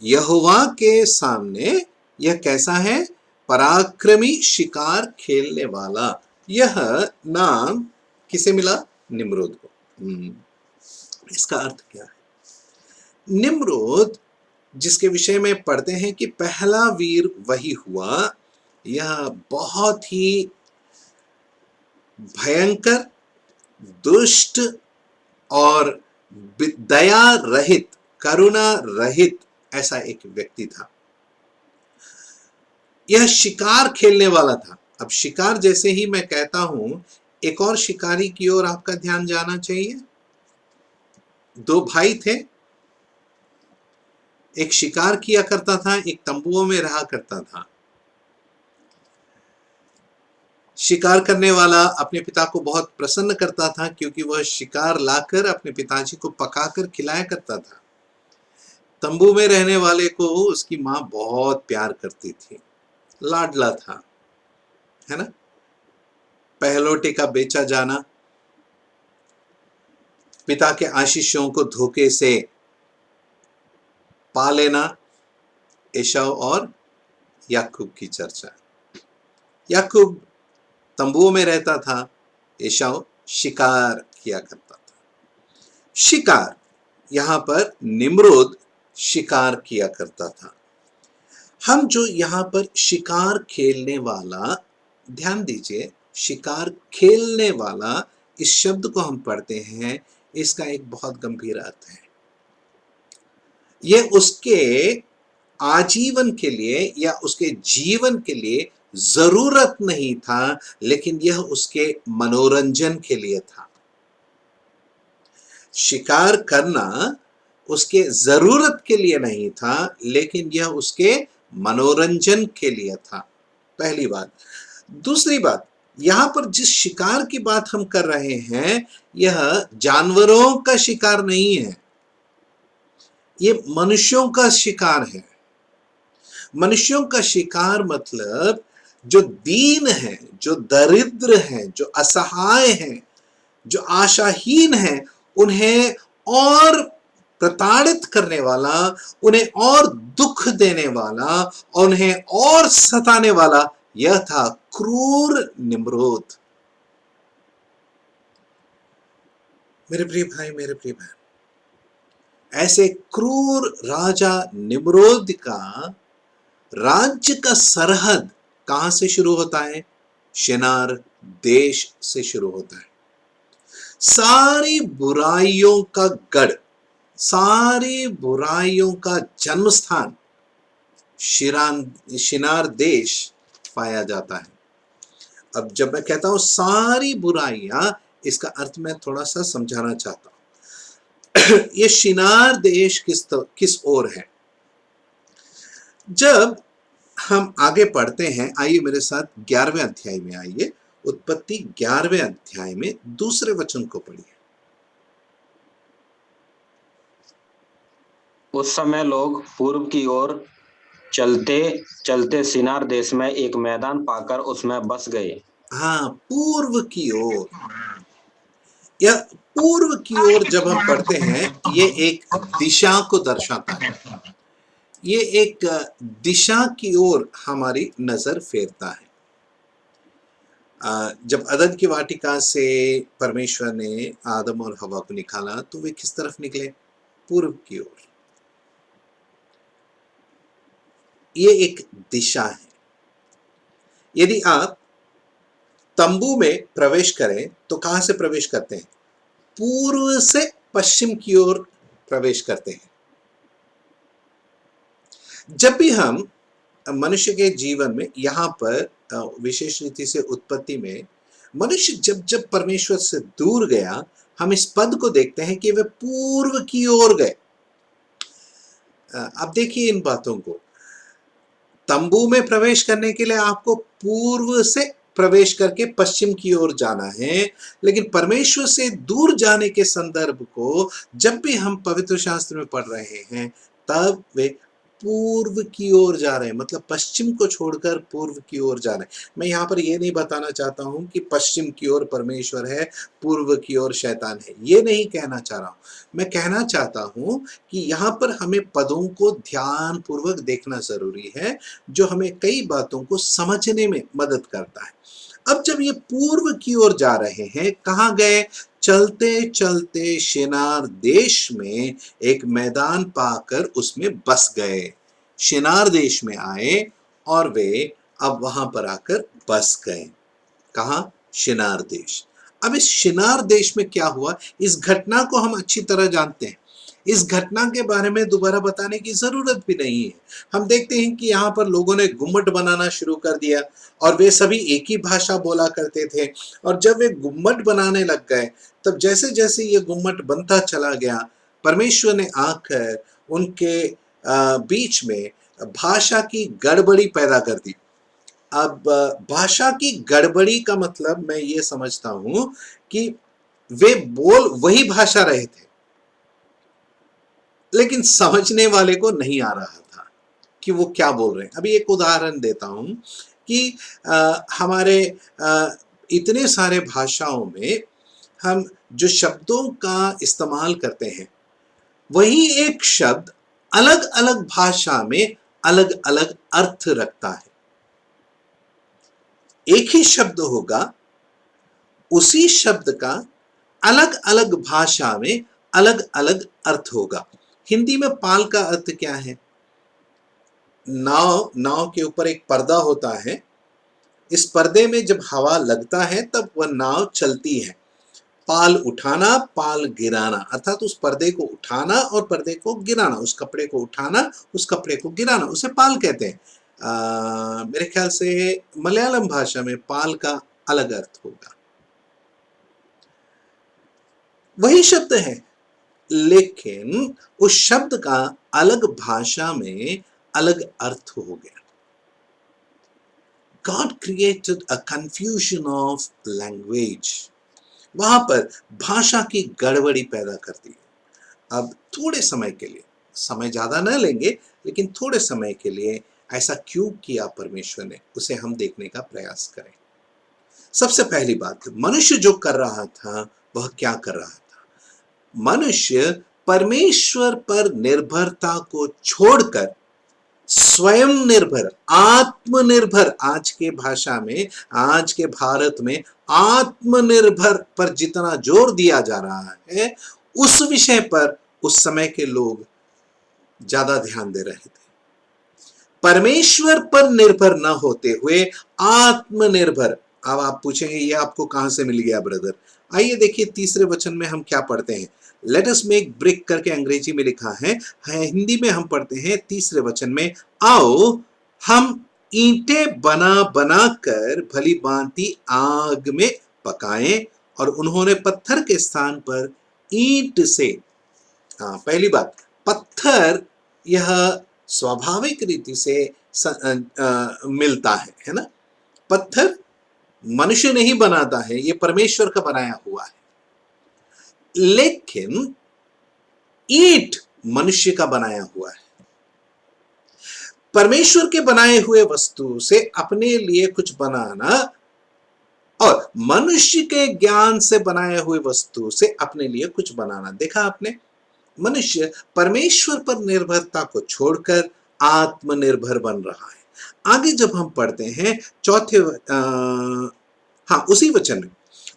यहोवा के सामने यह कैसा है? पराक्रमी शिकार खेलने वाला। यह नाम किसे मिला? निम्रोद को। इसका अर्थ क्या है? निम्रोद जिसके विषय में पढ़ते हैं कि पहला वीर वही हुआ, यह बहुत ही भयंकर, दुष्ट और दया रहित, करुणा रहित ऐसा एक व्यक्ति था। यह शिकार खेलने वाला था। अब शिकार जैसे ही मैं कहता हूं, एक और शिकारी की ओर आपका ध्यान जाना चाहिए। 2 भाई थे, एक शिकार किया करता था, एक तंबुओं में रहा करता था। शिकार करने वाला अपने पिता को बहुत प्रसन्न करता था क्योंकि वह शिकार लाकर अपने पिताजी को पकाकर खिलाया करता था। तंबू में रहने वाले को उसकी मां बहुत प्यार करती थी, लाडला था, है ना? पहलोटे का बेचा जाना, पिता के आशीषों को धोखे से पा लेना, एसाव और याकूब की चर्चा। याकूब तंबुओं में रहता था, एसाव शिकार किया करता था। शिकार, यहां पर निम्रोद शिकार किया करता था। हम जो यहां पर शिकार खेलने वाला, ध्यान दीजिए, शिकार खेलने वाला इस शब्द को हम पढ़ते हैं, इसका एक बहुत गंभीर अर्थ है। यह उसके आजीवन के लिए या उसके जीवन के लिए जरूरत नहीं था, लेकिन यह उसके मनोरंजन के लिए था। शिकार करना उसके जरूरत के लिए नहीं था, लेकिन यह उसके मनोरंजन के लिए था। पहली बात। दूसरी बात, यहां पर जिस शिकार की बात हम कर रहे हैं, यह जानवरों का शिकार नहीं है, यह मनुष्यों का शिकार है। मनुष्यों का शिकार मतलब जो दीन है, जो दरिद्र हैं, जो असहाय हैं, जो आशाहीन हैं, उन्हें और प्रताड़ित करने वाला, उन्हें और दुख देने वाला और उन्हें और सताने वाला, यह था क्रूर निम्रोद। मेरे प्रिय भाई, मेरे प्रिय बहन, ऐसे क्रूर राजा निम्रोद का राज्य का सरहद कहां से शुरू होता है? शिनार देश से शुरू होता है। सारी बुराइयों का गढ़, सारी बुराइयों का जन्म स्थान शिनार देश पाया जाता है। अब जब मैं कहता हूं सारी बुराइयां, इसका अर्थ मैं थोड़ा सा समझाना चाहता हूं। ये शिनार देश किस ओर है? जब हम आगे पढ़ते हैं, आइए मेरे साथ 11वें अध्याय में आइए। उत्पत्ति 11वें अध्याय में दूसरे वचन को पढ़िए। उस समय लोग पूर्व की ओर चलते चलते शिनार देश में एक मैदान पाकर उसमें बस गए। हाँ, पूर्व की ओर। यह पूर्व की ओर जब हम पढ़ते हैं, ये एक दिशा को दर्शाता है। ये एक दिशा की ओर हमारी नजर फेरता है। जब अदन की वाटिका से परमेश्वर ने आदम और हवा को निकाला, तो वे किस तरफ निकले? पूर्व की ओर। ये एक दिशा है। यदि आप तंबू में प्रवेश करें तो कहां से प्रवेश करते हैं? पूर्व से पश्चिम की ओर प्रवेश करते हैं। जब भी हम मनुष्य के जीवन में यहां पर विशेष रीति से उत्पत्ति में मनुष्य जब जब परमेश्वर से दूर गया, हम इस पद को देखते हैं कि वे पूर्व की ओर गए। अब देखिए इन बातों को, तंबू में प्रवेश करने के लिए आपको पूर्व से प्रवेश करके पश्चिम की ओर जाना है, लेकिन परमेश्वर से दूर जाने के संदर्भ को जब भी हम पवित्र शास्त्र में पढ़ रहे हैं तब वे पूर्व की ओर जा रहे हैं, मतलब पश्चिम को छोड़कर पूर्व की ओर जा रहे हैं। मैं यहाँ पर यह नहीं बताना चाहता हूं कि पश्चिम की ओर परमेश्वर है, पूर्व की ओर शैतान है, ये नहीं कहना चाह रहा हूं। मैं कहना चाहता हूं कि यहाँ पर हमें पदों को ध्यान पूर्वक देखना जरूरी है, जो हमें कई बातों को समझने में मदद करता है। अब जब ये पूर्व की ओर जा रहे हैं, कहाँ गए? चलते चलते शिनार देश में एक मैदान पाकर उसमें बस गए। शिनार देश में आए और वे अब वहां पर आकर बस गए। कहाँ? शिनार देश। अब इस शिनार देश में क्या हुआ, इस घटना को हम अच्छी तरह जानते हैं। इस घटना के बारे में दोबारा बताने की जरूरत भी नहीं है। हम देखते हैं कि यहाँ पर लोगों ने गुम्मट बनाना शुरू कर दिया और वे सभी एक ही भाषा बोला करते थे। और जब वे गुम्मट बनाने लग गए, तब जैसे जैसे ये गुम्मट बनता चला गया, परमेश्वर ने आकर उनके बीच में भाषा की गड़बड़ी पैदा कर दी। अब भाषा की गड़बड़ी का मतलब मैं ये समझता हूं कि वे बोल वही भाषा रहे थे, लेकिन समझने वाले को नहीं आ रहा था कि वो क्या बोल रहे हैं। अभी एक उदाहरण देता हूं कि हमारे इतने सारे भाषाओं में हम जो शब्दों का इस्तेमाल करते हैं, वही एक शब्द अलग अलग भाषा में अलग अलग अर्थ रखता है। एक ही शब्द होगा, उसी शब्द का अलग अलग भाषा में अलग अलग अर्थ होगा। हिंदी में पाल का अर्थ क्या है? नाव के ऊपर एक पर्दा होता है, इस पर्दे में जब हवा लगता है तब वह नाव चलती है। पाल उठाना, पाल गिराना, अर्थात उस पर्दे को उठाना और पर्दे को गिराना, उस कपड़े को उठाना, उस कपड़े को गिराना, उसे पाल कहते हैं। मेरे ख्याल से मलयालम भाषा में पाल का अलग अर्थ होगा। वही शब्द है, लेकिन उस शब्द का अलग भाषा में अलग अर्थ हो गया। God created a confusion of language. वहां पर भाषा की गड़बड़ी पैदा कर दी। अब थोड़े समय के लिए, समय ज्यादा न लेंगे, लेकिन थोड़े समय के लिए ऐसा क्यों किया परमेश्वर ने, उसे हम देखने का प्रयास करें। सबसे पहली बात, मनुष्य जो कर रहा था वह क्या कर रहा था? मनुष्य परमेश्वर पर निर्भरता को छोड़कर स्वयं निर्भर, आत्मनिर्भर, आज के भाषा में, आज के भारत में आत्मनिर्भर पर जितना जोर दिया जा रहा है, उस विषय पर उस समय के लोग ज्यादा ध्यान दे रहे थे। परमेश्वर पर निर्भर न होते हुए आत्मनिर्भर। अब आप पूछेंगे ये आपको कहां से मिल गया ब्रदर? आइए देखिए तीसरे वचन में हम क्या पढ़ते हैं। लेट अस मेक ब्रिक करके अंग्रेजी में लिखा है, हिंदी में हम पढ़ते हैं तीसरे वचन में, आओ हम ईंटें बना बना कर भली भांति आग में पकाएं। और उन्होंने पत्थर के स्थान पर ईंट से, पहली बात, पत्थर यह स्वाभाविक रीति से मिलता है ना। पत्थर मनुष्य नहीं बनाता है, ये परमेश्वर का बनाया हुआ है। लेकिन ईंट मनुष्य का बनाया हुआ है। परमेश्वर के बनाए हुए वस्तु से अपने लिए कुछ बनाना और मनुष्य के ज्ञान से बनाए हुए वस्तु से अपने लिए कुछ बनाना, देखा आपने? मनुष्य परमेश्वर पर निर्भरता को छोड़कर आत्मनिर्भर बन रहा है। आगे जब हम पढ़ते हैं चौथे उसी वचन में,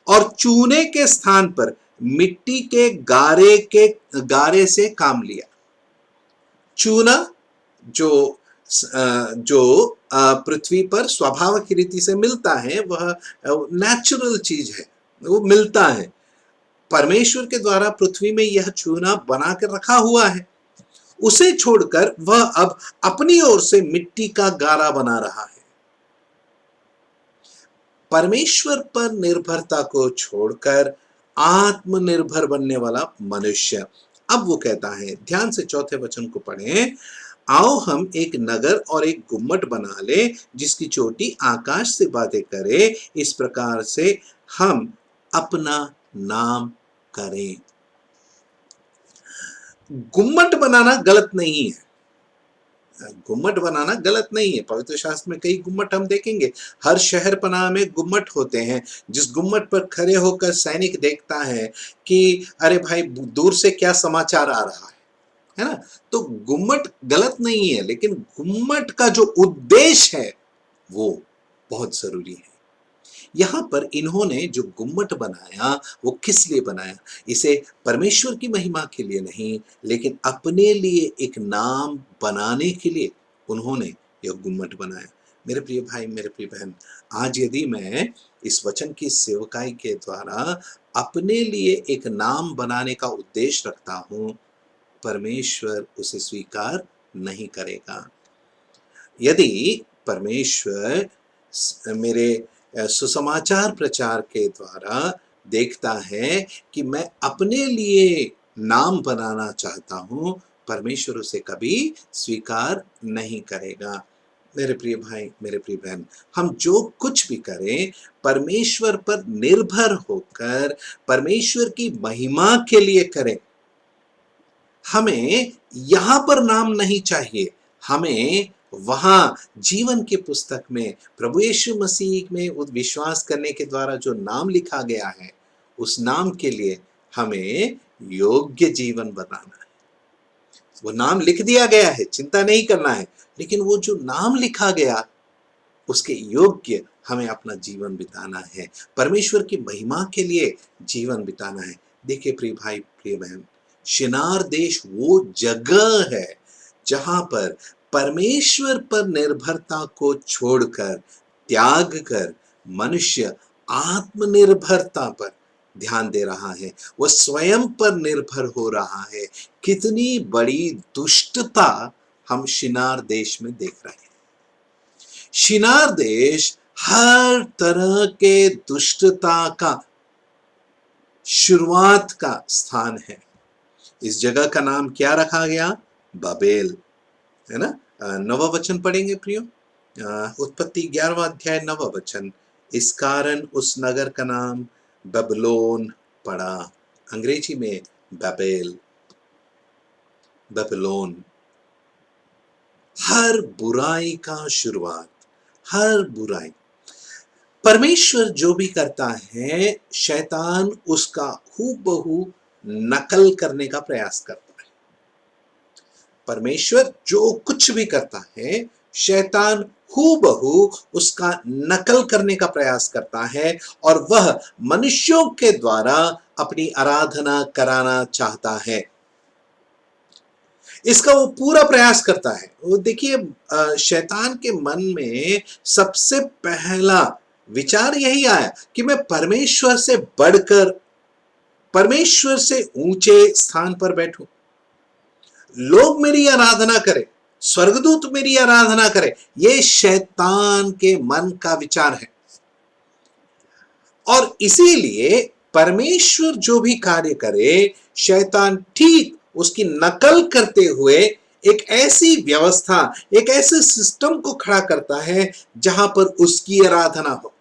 और चूने के स्थान पर मिट्टी के गारे से काम लिया। चूना जो पृथ्वी पर स्वाभाविक रीति से मिलता है, वह नेचुरल चीज है, वो मिलता है। परमेश्वर के द्वारा पृथ्वी में यह चूना बना कर रखा हुआ है, उसे छोड़कर वह अब अपनी ओर से मिट्टी का गारा बना रहा है। परमेश्वर पर निर्भरता को छोड़कर आत्मनिर्भर बनने वाला मनुष्य। अब वो कहता है, ध्यान से चौथे वचन को पढ़ें, आओ हम एक नगर और एक गुम्मट बना ले जिसकी चोटी आकाश से बातें करे, इस प्रकार से हम अपना नाम करें। गुम्मट बनाना गलत नहीं है, गुम्मट बनाना गलत नहीं है। पवित्र शास्त्र में कई गुम्मट हम देखेंगे, हर शहर पनाह में गुम्मट होते हैं, जिस गुम्मट पर खड़े होकर सैनिक देखता है कि अरे भाई दूर से क्या समाचार आ रहा है ना। तो गुम्मट गलत नहीं है, लेकिन गुम्मट का जो उद्देश्य है वो बहुत जरूरी है। यहां पर इन्होंने जो गुम्मट बनाया वो किस लिए बनाया? इसे परमेश्वर की महिमा के लिए नहीं, लेकिन अपने लिए एक नाम बनाने के लिए उन्होंने यह गुम्मट बनाया। मेरे प्रिय भाई, मेरे प्रिय बहन, आज यदि मैं इस वचन की सेवकाई के द्वारा अपने लिए एक नाम बनाने का उद्देश्य रखता हूं, परमेश्वर उसे स्वीकार नहीं करेगा। यदि परमेश्वर मेरे सुसमाचार प्रचार के द्वारा देखता है कि मैं अपने लिए नाम बनाना चाहता हूं, परमेश्वर उसे कभी स्वीकार नहीं करेगा। मेरे प्रिय भाई, मेरे प्रिय बहन, हम जो कुछ भी करें परमेश्वर पर निर्भर होकर परमेश्वर की महिमा के लिए करें। हमें यहां पर नाम नहीं चाहिए, हमें वहां जीवन की पुस्तक में प्रभु यीशु मसीह में विश्वास करने के द्वारा जो नाम लिखा गया है, उस नाम के लिए हमें योग्य जीवन बनाना है। वो नाम लिख दिया गया है, चिंता नहीं करना है, लेकिन वो जो नाम लिखा गया उसके योग्य हमें अपना जीवन बिताना है, परमेश्वर की महिमा के लिए जीवन बिताना है। देखिए प्रिय भाई, प्रिय बहन, शिनार देश वो जगह है जहां पर परमेश्वर पर निर्भरता को छोड़कर, त्याग कर मनुष्य आत्मनिर्भरता पर ध्यान दे रहा है, वह स्वयं पर निर्भर हो रहा है। कितनी बड़ी दुष्टता हम शिनार देश में देख रहे हैं। शिनार देश हर तरह के दुष्टता का शुरुआत का स्थान है। इस जगह का नाम क्या रखा गया? बाबेल, है ना। नवा वचन पढ़ेंगे प्रियो, उत्पत्ति 11वां अध्याय 9वां वचन। इस कारण उस नगर का नाम बबलोन पड़ा, अंग्रेजी में बाबेल, बबलोन। हर बुराई का शुरुआत, हर बुराई। परमेश्वर जो भी करता है, शैतान उसका हूबहू नकल करने का प्रयास करता है। परमेश्वर जो कुछ भी करता है, शैतान हूबहू उसका नकल करने का प्रयास करता है, और वह मनुष्यों के द्वारा अपनी आराधना कराना चाहता है। इसका वो पूरा प्रयास करता है। वो देखिए, शैतान के मन में सबसे पहला विचार यही आया कि मैं परमेश्वर से बढ़कर, परमेश्वर से ऊंचे स्थान पर बैठूं, लोग मेरी आराधना करें, स्वर्गदूत मेरी आराधना करें। यह शैतान के मन का विचार है। और इसीलिए परमेश्वर जो भी कार्य करे, शैतान ठीक उसकी नकल करते हुए एक ऐसी व्यवस्था, एक ऐसे सिस्टम को खड़ा करता है जहां पर उसकी आराधना हो।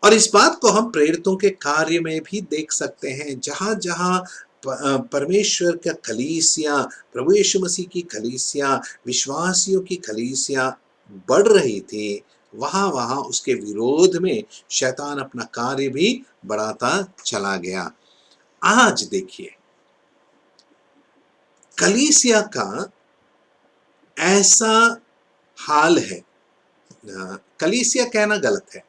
और इस बात को हम प्रेरितों के कार्य में भी देख सकते हैं। जहां जहां परमेश्वर का कलीसिया, प्रभु यीशु मसीह की कलीसिया, विश्वासियों की कलीसिया बढ़ रही थी, वहां वहां उसके विरोध में शैतान अपना कार्य भी बढ़ाता चला गया। आज देखिए, कलीसिया का ऐसा हाल है, कलीसिया कहना गलत है,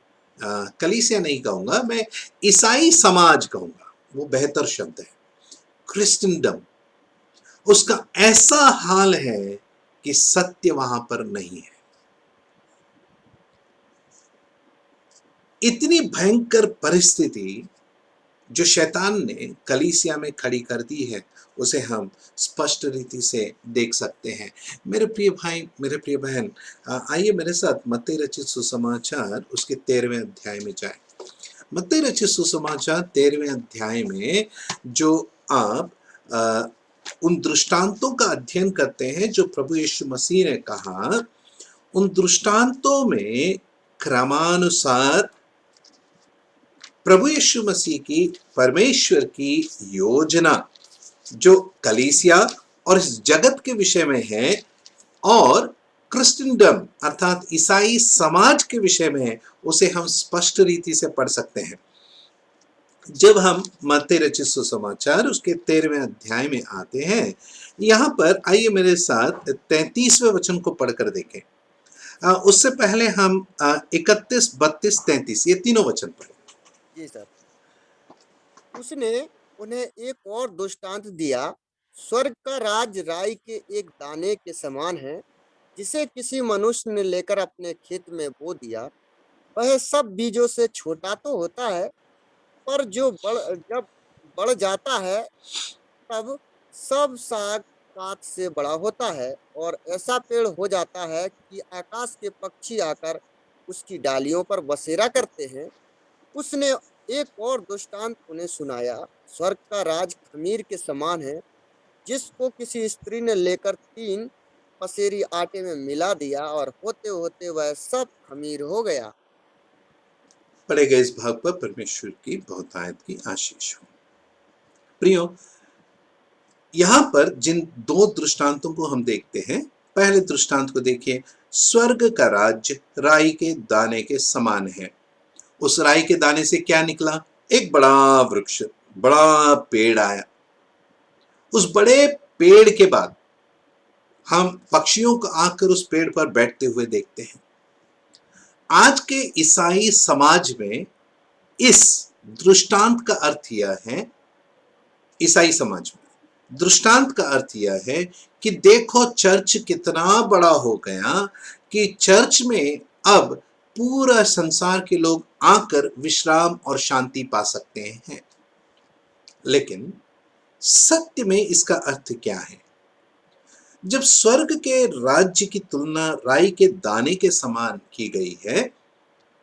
कलीसिया नहीं कहूंगा मैं, ईसाई समाज कहूंगा, वो बेहतर शब्द है। क्रिश्चियनडम, उसका ऐसा हाल है कि सत्य वहां पर नहीं है। इतनी भयंकर परिस्थिति जो शैतान ने कलीसिया में खड़ी कर दी है, उसे हम स्पष्ट रीति से देख सकते हैं। मेरे प्रिय भाई, मेरे प्रिय बहन, आइए मेरे साथ मत्ती रचित सुसमाचार उसके 13वें अध्याय में जाएं। मत्ती रचित सुसमाचार 13वें अध्याय में जो आप उन दृष्टांतों का अध्ययन करते हैं जो प्रभु यीशु मसीह ने कहा, उन दृष्टांतों में क्रमानुसार प्रभु यीशु मसीह की, परमेश्वर की योजना जो कलीसिया और इस जगत के विषय में है और क्रिश्चियनडम अर्थात ईसाई समाज के विषय में है, उसे हम स्पष्ट रीति से पढ़ सकते हैं। जब हम मत्ती रचित सुसमाचार उसके 13वें अध्याय में आते हैं, यहां पर आइए मेरे साथ 33वें वचन को पढ़कर देखें। उससे पहले हम 31, 32, 33 ये तीनों वचन पढ़ें। जी सर। उसने उन्हें एक और दृष्टांत दिया, स्वर्ग का राज राई के एक दाने के समान है, जिसे किसी मनुष्य ने लेकर अपने खेत में बो दिया। वह सब बीजों से छोटा तो होता है, पर जब बढ़ जाता है तब सब साग पात से बड़ा होता है और ऐसा पेड़ हो जाता है कि आकाश के पक्षी आकर उसकी डालियों पर बसेरा करते हैं। उसने एक और दृष्टांत उन्हें सुनाया, स्वर्ग का राज खमीर के समान है, जिसको किसी स्त्री ने लेकर 3 पसेरी आटे में मिला दिया और होते होते वह सब खमीर हो गया। पढ़े गए इस भाग पर परमेश्वर की बहुतायत की आशीष हो। प्रियो, यहां पर जिन 2 दृष्टांतों को हम देखते हैं, पहले दृष्टांत को देखिए, स्वर्ग का राज्य राई के दाने के समान है। उस राई के दाने से क्या निकला? एक बड़ा वृक्ष, बड़ा पेड़ आया। उस बड़े पेड़ के बाद हम पक्षियों को आकर उस पेड़ पर बैठते हुए देखते हैं। आज के ईसाई समाज में इस दृष्टांत का अर्थ यह है, ईसाई समाज में दृष्टांत का अर्थ यह है कि देखो चर्च कितना बड़ा हो गया कि चर्च में अब पूरा संसार के लोग आकर विश्राम और शांति पा सकते हैं। लेकिन सत्य में इसका अर्थ क्या है? जब स्वर्ग के राज्य की तुलना राई के दाने के समान की गई है,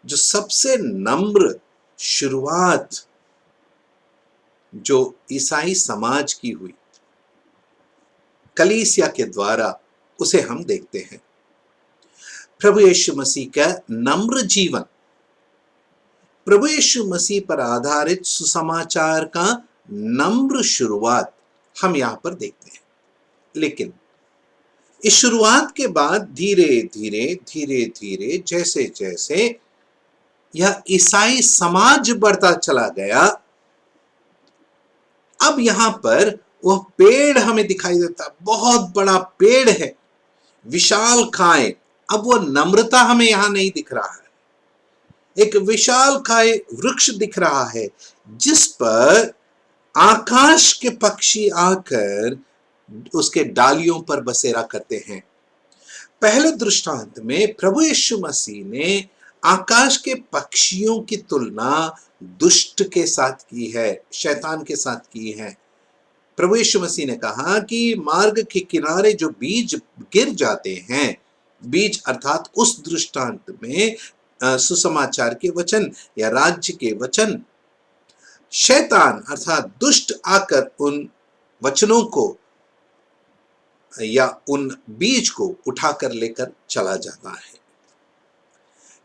जो सबसे नम्र शुरुआत जो ईसाई समाज की हुई कलीसिया के द्वारा, उसे हम देखते हैं। प्रभु यीशु मसीह का नम्र जीवन, प्रभु यीशु मसीह पर आधारित सुसमाचार का नम्र शुरुआत हम यहां पर देखते हैं। लेकिन इस शुरुआत के बाद धीरे धीरे जैसे जैसे यह ईसाई समाज बढ़ता चला गया, अब यहां पर वह पेड़ हमें दिखाई देता, बहुत बड़ा पेड़ है, विशाल खाए। अब वह नम्रता हमें यहां नहीं दिख रहा है। एक विशाल खाए वृक्ष दिख रहा है जिस पर आकाश के पक्षी आकर उसके डालियों पर बसेरा करते हैं। पहले दृष्टांत में प्रभु यीशु मसीह ने आकाश के पक्षियों की तुलना दुष्ट के साथ की है, शैतान के साथ की है। प्रभु यीशु मसीह ने कहा कि मार्ग के किनारे जो बीज गिर जाते हैं, बीज अर्थात उस दृष्टांत में सुसमाचार के वचन या राज्य के वचन, शैतान अर्थात दुष्ट आकर उन वचनों को या उन बीज को उठाकर लेकर चला जाता है।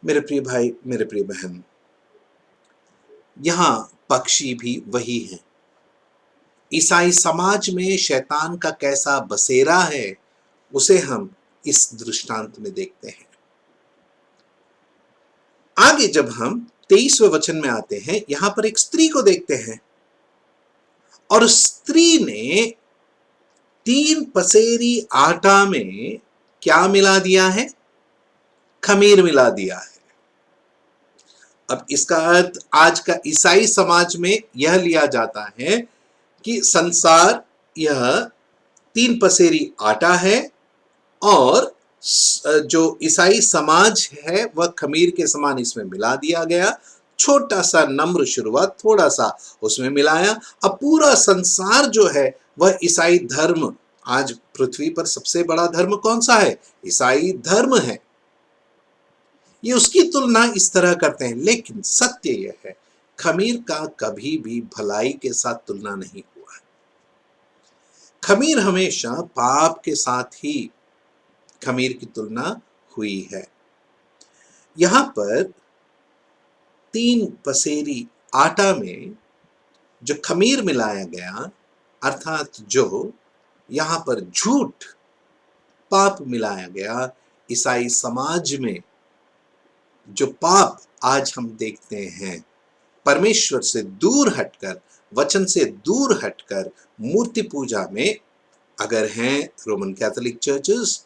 मेरे प्रिय भाई, मेरे प्रिय बहन, यहां पक्षी भी वही हैं। ईसाई समाज में शैतान का कैसा बसेरा है, उसे हम इस दृष्टांत में देखते हैं। आगे जब हम 23वें वचन में आते हैं, यहां पर एक स्त्री को देखते हैं और स्त्री ने 3 पसेरी आटा में क्या मिला दिया है? खमीर मिला दिया है। अब इसका अर्थ आज का ईसाई समाज में यह लिया जाता है कि संसार यह 3 पसेरी आटा है और जो ईसाई समाज है वह खमीर के समान इसमें मिला दिया गया। छोटा सा नम्र शुरुआत, थोड़ा सा उसमें मिलाया, अब पूरा संसार जो है वह ईसाई धर्म, आज पृथ्वी पर सबसे बड़ा धर्म कौन सा है? ईसाई धर्म है। ये उसकी तुलना इस तरह करते हैं, लेकिन सत्य यह है खमीर का कभी भी भलाई के साथ तुलना नहीं हुआ है। खमीर हमेशा पाप के साथ ही खमीर की तुलना हुई है। यहां पर 3 पसेरी आटा में जो खमीर मिलाया गया, अर्थात जो यहां पर झूठ, पाप मिलाया गया, ईसाई समाज में जो पाप आज हम देखते हैं, परमेश्वर से दूर हटकर, वचन से दूर हटकर मूर्ति पूजा में अगर हैं रोमन कैथोलिक चर्चेस,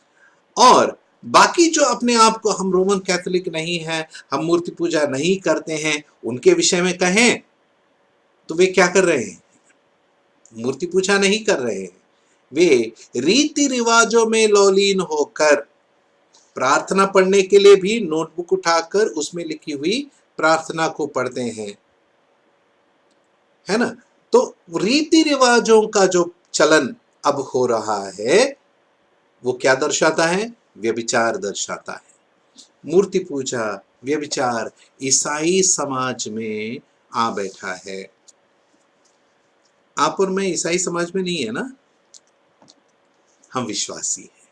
और बाकी जो अपने आप को हम रोमन कैथोलिक नहीं हैं, हम मूर्ति पूजा नहीं करते हैं, उनके विषय में कहें तो वे क्या कर रहे हैं? मूर्ति पूजा नहीं कर रहे हैं। वे रीति रिवाजों में लौलीन होकर प्रार्थना पढ़ने के लिए भी नोटबुक उठाकर उसमें लिखी हुई प्रार्थना को पढ़ते हैं, है ना? तो रीति रिवाजों का जो चलन अब हो रहा है वो क्या दर्शाता है? व्यभिचार दर्शाता है। मूर्ति पूजा, व्यभिचार ईसाई समाज में आ बैठा है। आप और मैं ईसाई समाज में नहीं है ना, हम विश्वासी हैं,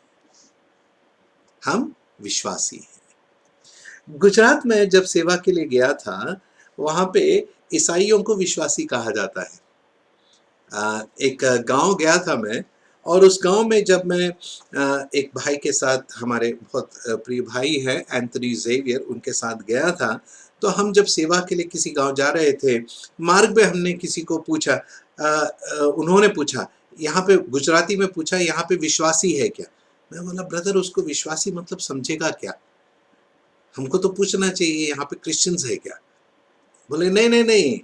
हम विश्वासी हैं। गुजरात में जब सेवा के लिए गया था, वहां पे ईसाइयों को विश्वासी कहा जाता है। एक गांव गया था मैं, और उस गांव में जब मैं एक भाई के साथ, हमारे बहुत प्रिय भाई है एंथनी जेवियर, उनके साथ गया था, तो हम जब सेवा के लिए किसी गांव जा रहे थे, मार्ग में हमने किसी को पूछा, उन्होंने पूछा, यहाँ पे गुजराती में पूछा, यहाँ पे विश्वासी है क्या? मैं बोला, ब्रदर उसको विश्वासी मतलब समझेगा क्या? हमको तो पूछना चाहिए यहाँ पे क्रिश्चियंस है क्या? बोले नहीं नहीं नहीं,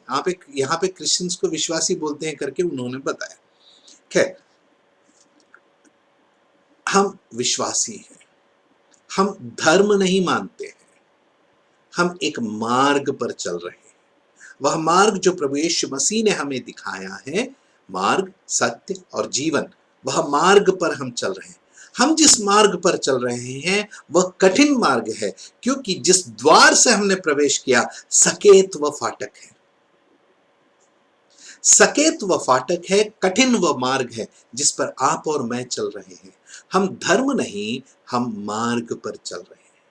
यहाँ पे क्रिश्चियंस को विश्वासी बोलते हैं करके उन्होंने बताया। खैर, हम विश्वासी हैं, हम धर्म नहीं मानते हैं, हम एक मार्ग पर चल रहे हैं। वह मार्ग जो प्रभु यीशु मसीह ने हमें दिखाया है, मार्ग, सत्य और जीवन, वह मार्ग पर हम चल रहे हैं। हम जिस मार्ग पर चल रहे हैं वह कठिन मार्ग है, क्योंकि जिस द्वार से हमने प्रवेश किया, सकेत व फाटक है। सकेत व फाटक है, कठिन व मार्ग है जिस पर आप और मैं चल रहे हैं। हम धर्म नहीं, हम मार्ग पर चल रहे हैं।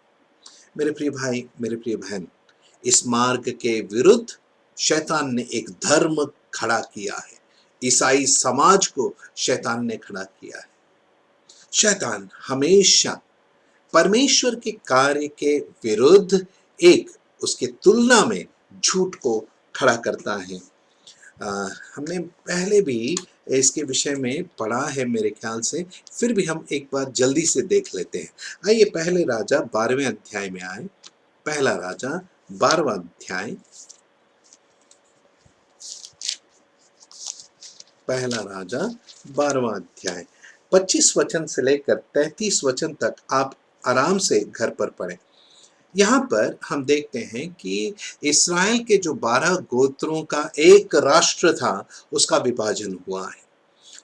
मेरे प्रिय भाई, मेरे प्रिय बहन, इस मार्ग के विरुद्ध शैतान ने एक धर्म खड़ा किया है। ईसाई समाज को शैतान ने खड़ा किया है। शैतान हमेशा परमेश्वर के कार्य के विरुद्ध एक उसके तुलना में झूठ को खड़ा करता है। हमने पहले भी इसके विषय में पढ़ा है मेरे ख्याल से, फिर भी हम एक बार जल्दी से देख लेते हैं। आइए पहले राजा 12वें अध्याय में आए। पहला राजा 12वां अध्याय, पहला राजा 12वां अध्याय 25 वचन से लेकर 33 वचन तक आप आराम से घर पर पढ़ें। यहाँ पर हम देखते हैं कि इस्राएल के जो 12 गोत्रों का एक राष्ट्र था, उसका विभाजन हुआ है।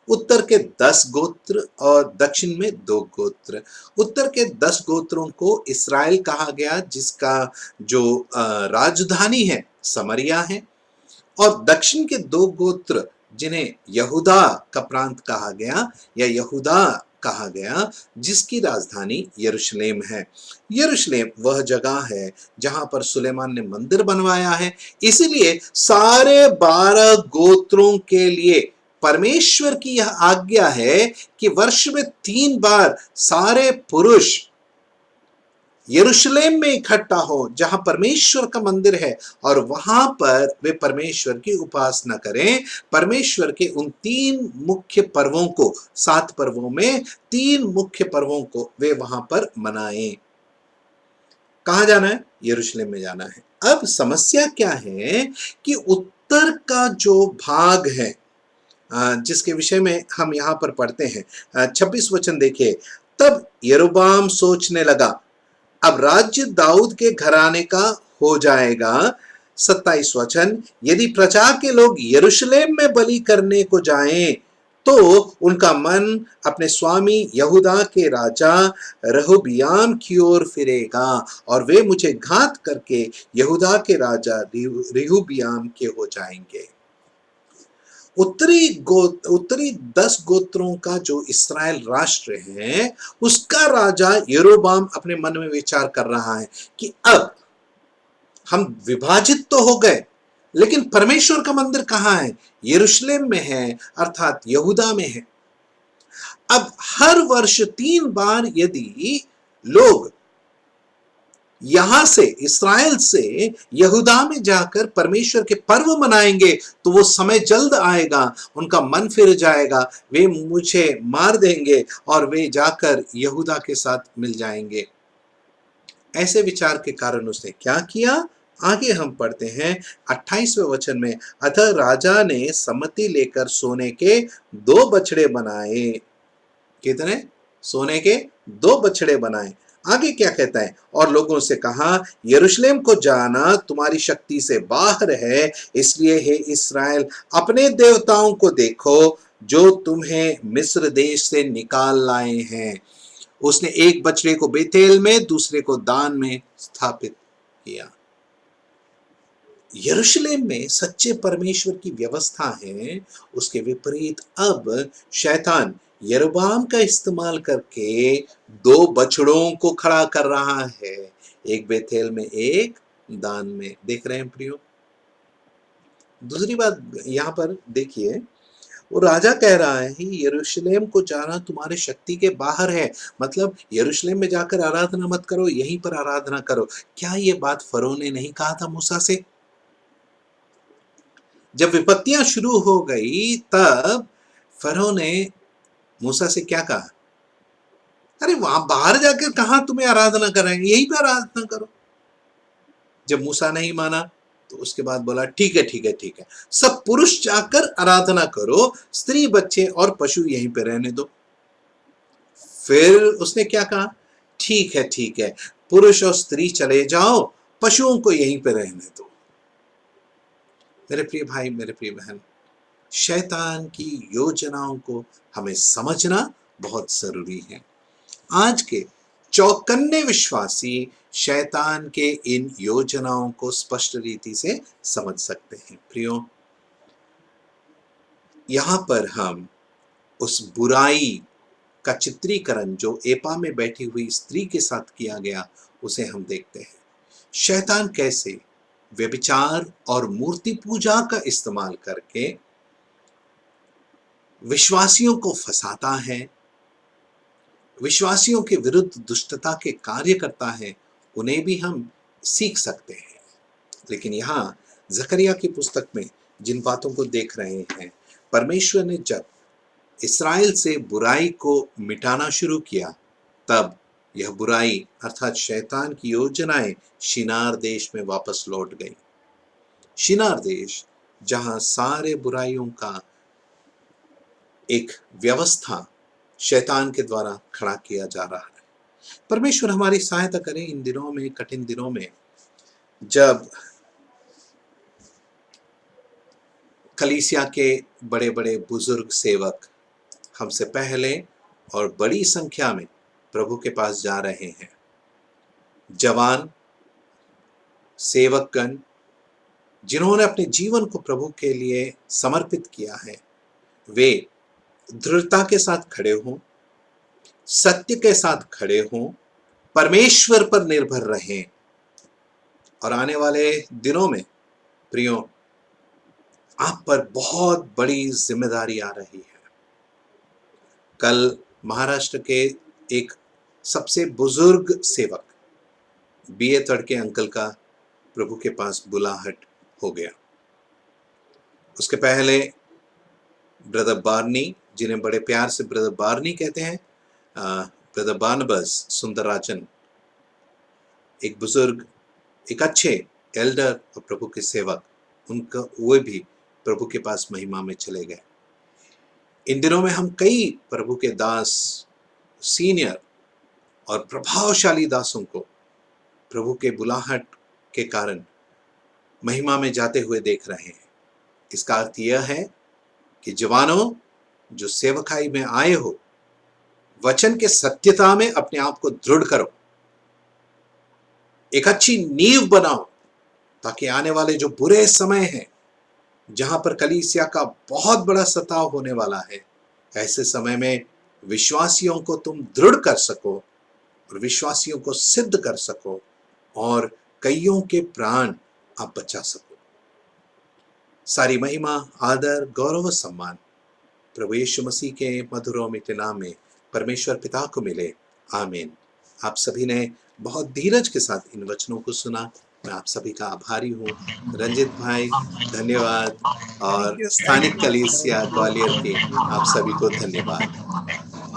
उत्तर के 10 गोत्र और दक्षिण में 2 गोत्र। उत्तर के 10 गोत्रों को इस्राएल कहा गया, जिसका जो राजधानी है समरिया है, और दक्षिण के 2 गोत्र जिन्हें यहूदा का प्रांत कहा गया या यहूदा कहा गया, जिसकी राजधानी यरूशलेम है। यरूशलेम वह जगह है जहां पर सुलेमान ने मंदिर बनवाया है। इसीलिए सारे 12 गोत्रों के लिए परमेश्वर की यह आज्ञा है कि वर्ष में 3 बार सारे पुरुष यरूशलेम में इकट्ठा हो, जहां परमेश्वर का मंदिर है, और वहां पर वे परमेश्वर की उपासना करें। परमेश्वर के उन 3 मुख्य पर्वों को, 7 पर्वों में 3 मुख्य पर्वों को वे वहां पर मनाएं। कहां जाना है? यरूशलेम में जाना है। अब समस्या क्या है कि उत्तर का जो भाग है, जिसके विषय में हम यहां पर पढ़ते हैं, 26 वचन देखिए। तब यरोबाम सोचने लगा, अब राज्य दाऊद के घराने का हो जाएगा। 27 वचन, यदि प्रजा के लोग यरूशलेम में बलि करने को जाएं तो उनका मन अपने स्वामी यहूदा के राजा रहबियाम की ओर फिरेगा और वे मुझे घात करके यहूदा के राजा रहबियाम के हो जाएंगे। उत्तरी 10 गोत्रों का जो इस्राएल राष्ट्र है, उसका राजा यरोबाम अपने मन में विचार कर रहा है कि अब हम विभाजित तो हो गए, लेकिन परमेश्वर का मंदिर कहां है? यरूशलेम में है, अर्थात यहूदा में है। अब हर वर्ष 3 बार यदि लोग यहां से, इस्राएल से यहूदा में जाकर परमेश्वर के पर्व मनाएंगे तो वो समय जल्द आएगा, उनका मन फिर जाएगा, वे मुझे मार देंगे और वे जाकर यहूदा के साथ मिल जाएंगे। ऐसे विचार के कारण उसने क्या किया? आगे हम पढ़ते हैं 28वें वचन में, अतः राजा ने सम्मति लेकर सोने के 2 बछड़े बनाए। कितने? सोने के 2 बछड़े बनाए। आगे क्या कहता है? और लोगों से कहा, यरूशलेम को जाना तुम्हारी शक्ति से बाहर है, इसलिए हे इस्राएल अपने देवताओं को देखो जो तुम्हें मिस्र देश से निकाल लाए हैं। उसने एक बछड़े को बेतेल में, दूसरे को दान में स्थापित किया। यरूशलेम में सच्चे परमेश्वर की व्यवस्था है, उसके विपरीत अब शैतान यरोबाम का इस्तेमाल करके 2 बछड़ों को खड़ा कर रहा है, एक बेतेल में, एक दान में। देख रहे हैं प्रियो? दूसरी बात यहां पर देखिए, वो राजा कह रहा है कि यरूशलेम को जाना तुम्हारे शक्ति के बाहर है, मतलब यरूशलेम में जाकर आराधना मत करो, यहीं पर आराधना करो। क्या ये बात फरो ने नहीं कहा था मूसा से? जब विपत्तियां शुरू हो गई तब फरो ने मूसा से क्या कहा? अरे वहां बाहर जाकर कहां तुम्हें आराधना कराएंगे, यहीं पर आराधना करो। जब मूसा नहीं माना तो उसके बाद बोला, ठीक है ठीक है ठीक है, सब पुरुष जाकर आराधना करो, स्त्री बच्चे और पशु यहीं पे रहने दो। फिर उसने क्या कहा? ठीक है, पुरुष और स्त्री चले जाओ, पशुओं को यहीं पे रहने दो। मेरे प्रिय भाई, मेरे प्रिय बहन, शैतान की योजनाओं को हमें समझना बहुत जरूरी है। आज के चौकन्ने विश्वासी शैतान के इन योजनाओं को स्पष्ट रीति से समझ सकते हैं। प्रियो, यहां पर हम उस बुराई का चित्रीकरण जो एपा में बैठी हुई स्त्री के साथ किया गया, उसे हम देखते हैं। शैतान कैसे व्यभिचार और मूर्ति पूजा का इस्तेमाल करके विश्वासियों को फंसाता है, विश्वासियों के विरुद्ध दुष्टता के कार्य करता है, उन्हें भी हम सीख सकते हैं। लेकिन यहां जकरिया की पुस्तक में जिन बातों को देख रहे हैं, परमेश्वर ने जब इस्राएल से बुराई को मिटाना शुरू किया, तब यह बुराई अर्थात शैतान की योजनाएं शिनार देश में वापस लौट गई। शिनार देश, जहां सारे बुराइयों का एक व्यवस्था शैतान के द्वारा खड़ा किया जा रहा है। परमेश्वर हमारी सहायता करें इन दिनों में, कठिन दिनों में, जब कलीसिया के बड़े बड़े बुजुर्ग सेवक हमसे पहले और बड़ी संख्या में प्रभु के पास जा रहे हैं। जवान सेवकगण जिन्होंने अपने जीवन को प्रभु के लिए समर्पित किया है, वे दृढ़ता के साथ खड़े हों, सत्य के साथ खड़े हों, परमेश्वर पर निर्भर रहें। और आने वाले दिनों में प्रियो, आप पर बहुत बड़ी जिम्मेदारी आ रही है। कल महाराष्ट्र के एक सबसे बुजुर्ग सेवक बीए तड़के अंकल का प्रभु के पास बुलाहट हो गया। उसके पहले ब्रदर बार्नी, जिन्हें बड़े प्यार से ब्रदर बार्नी कहते हैं, ब्रदर बार्नबस सुंदरराजन, एक बुजुर्ग, एक अच्छे एल्डर और प्रभु के सेवक, उनका वे भी प्रभु के पास महिमा में चले गए। इन दिनों में हम कई प्रभु के दास, सीनियर और प्रभावशाली दासों को प्रभु के बुलाहट के कारण महिमा में जाते हुए देख रहे हैं। इसका अर्थ यह है कि जवानों जो सेवकाई में आए हो, वचन के सत्यता में अपने आप को दृढ़ करो, एक अच्छी नींव बनाओ, ताकि आने वाले जो बुरे समय हैं, जहां पर कलीसिया का बहुत बड़ा सताव होने वाला है, ऐसे समय में विश्वासियों को तुम दृढ़ कर सको और विश्वासियों को सिद्ध कर सको और कईयों के प्राण आप बचा सको। सारी महिमा, आदर, गौरव और सम्मान प्रभु यीशु मसीह के मधुर और मीठे नाम में परमेश्वर पिता को मिले। आमीन। आप सभी ने बहुत धीरज के साथ इन वचनों को सुना। मैं आप सभी का आभारी हूँ। रंजित भाई धन्यवाद, और स्थानिक कलीसिया ग्वालियर के आप सभी को धन्यवाद।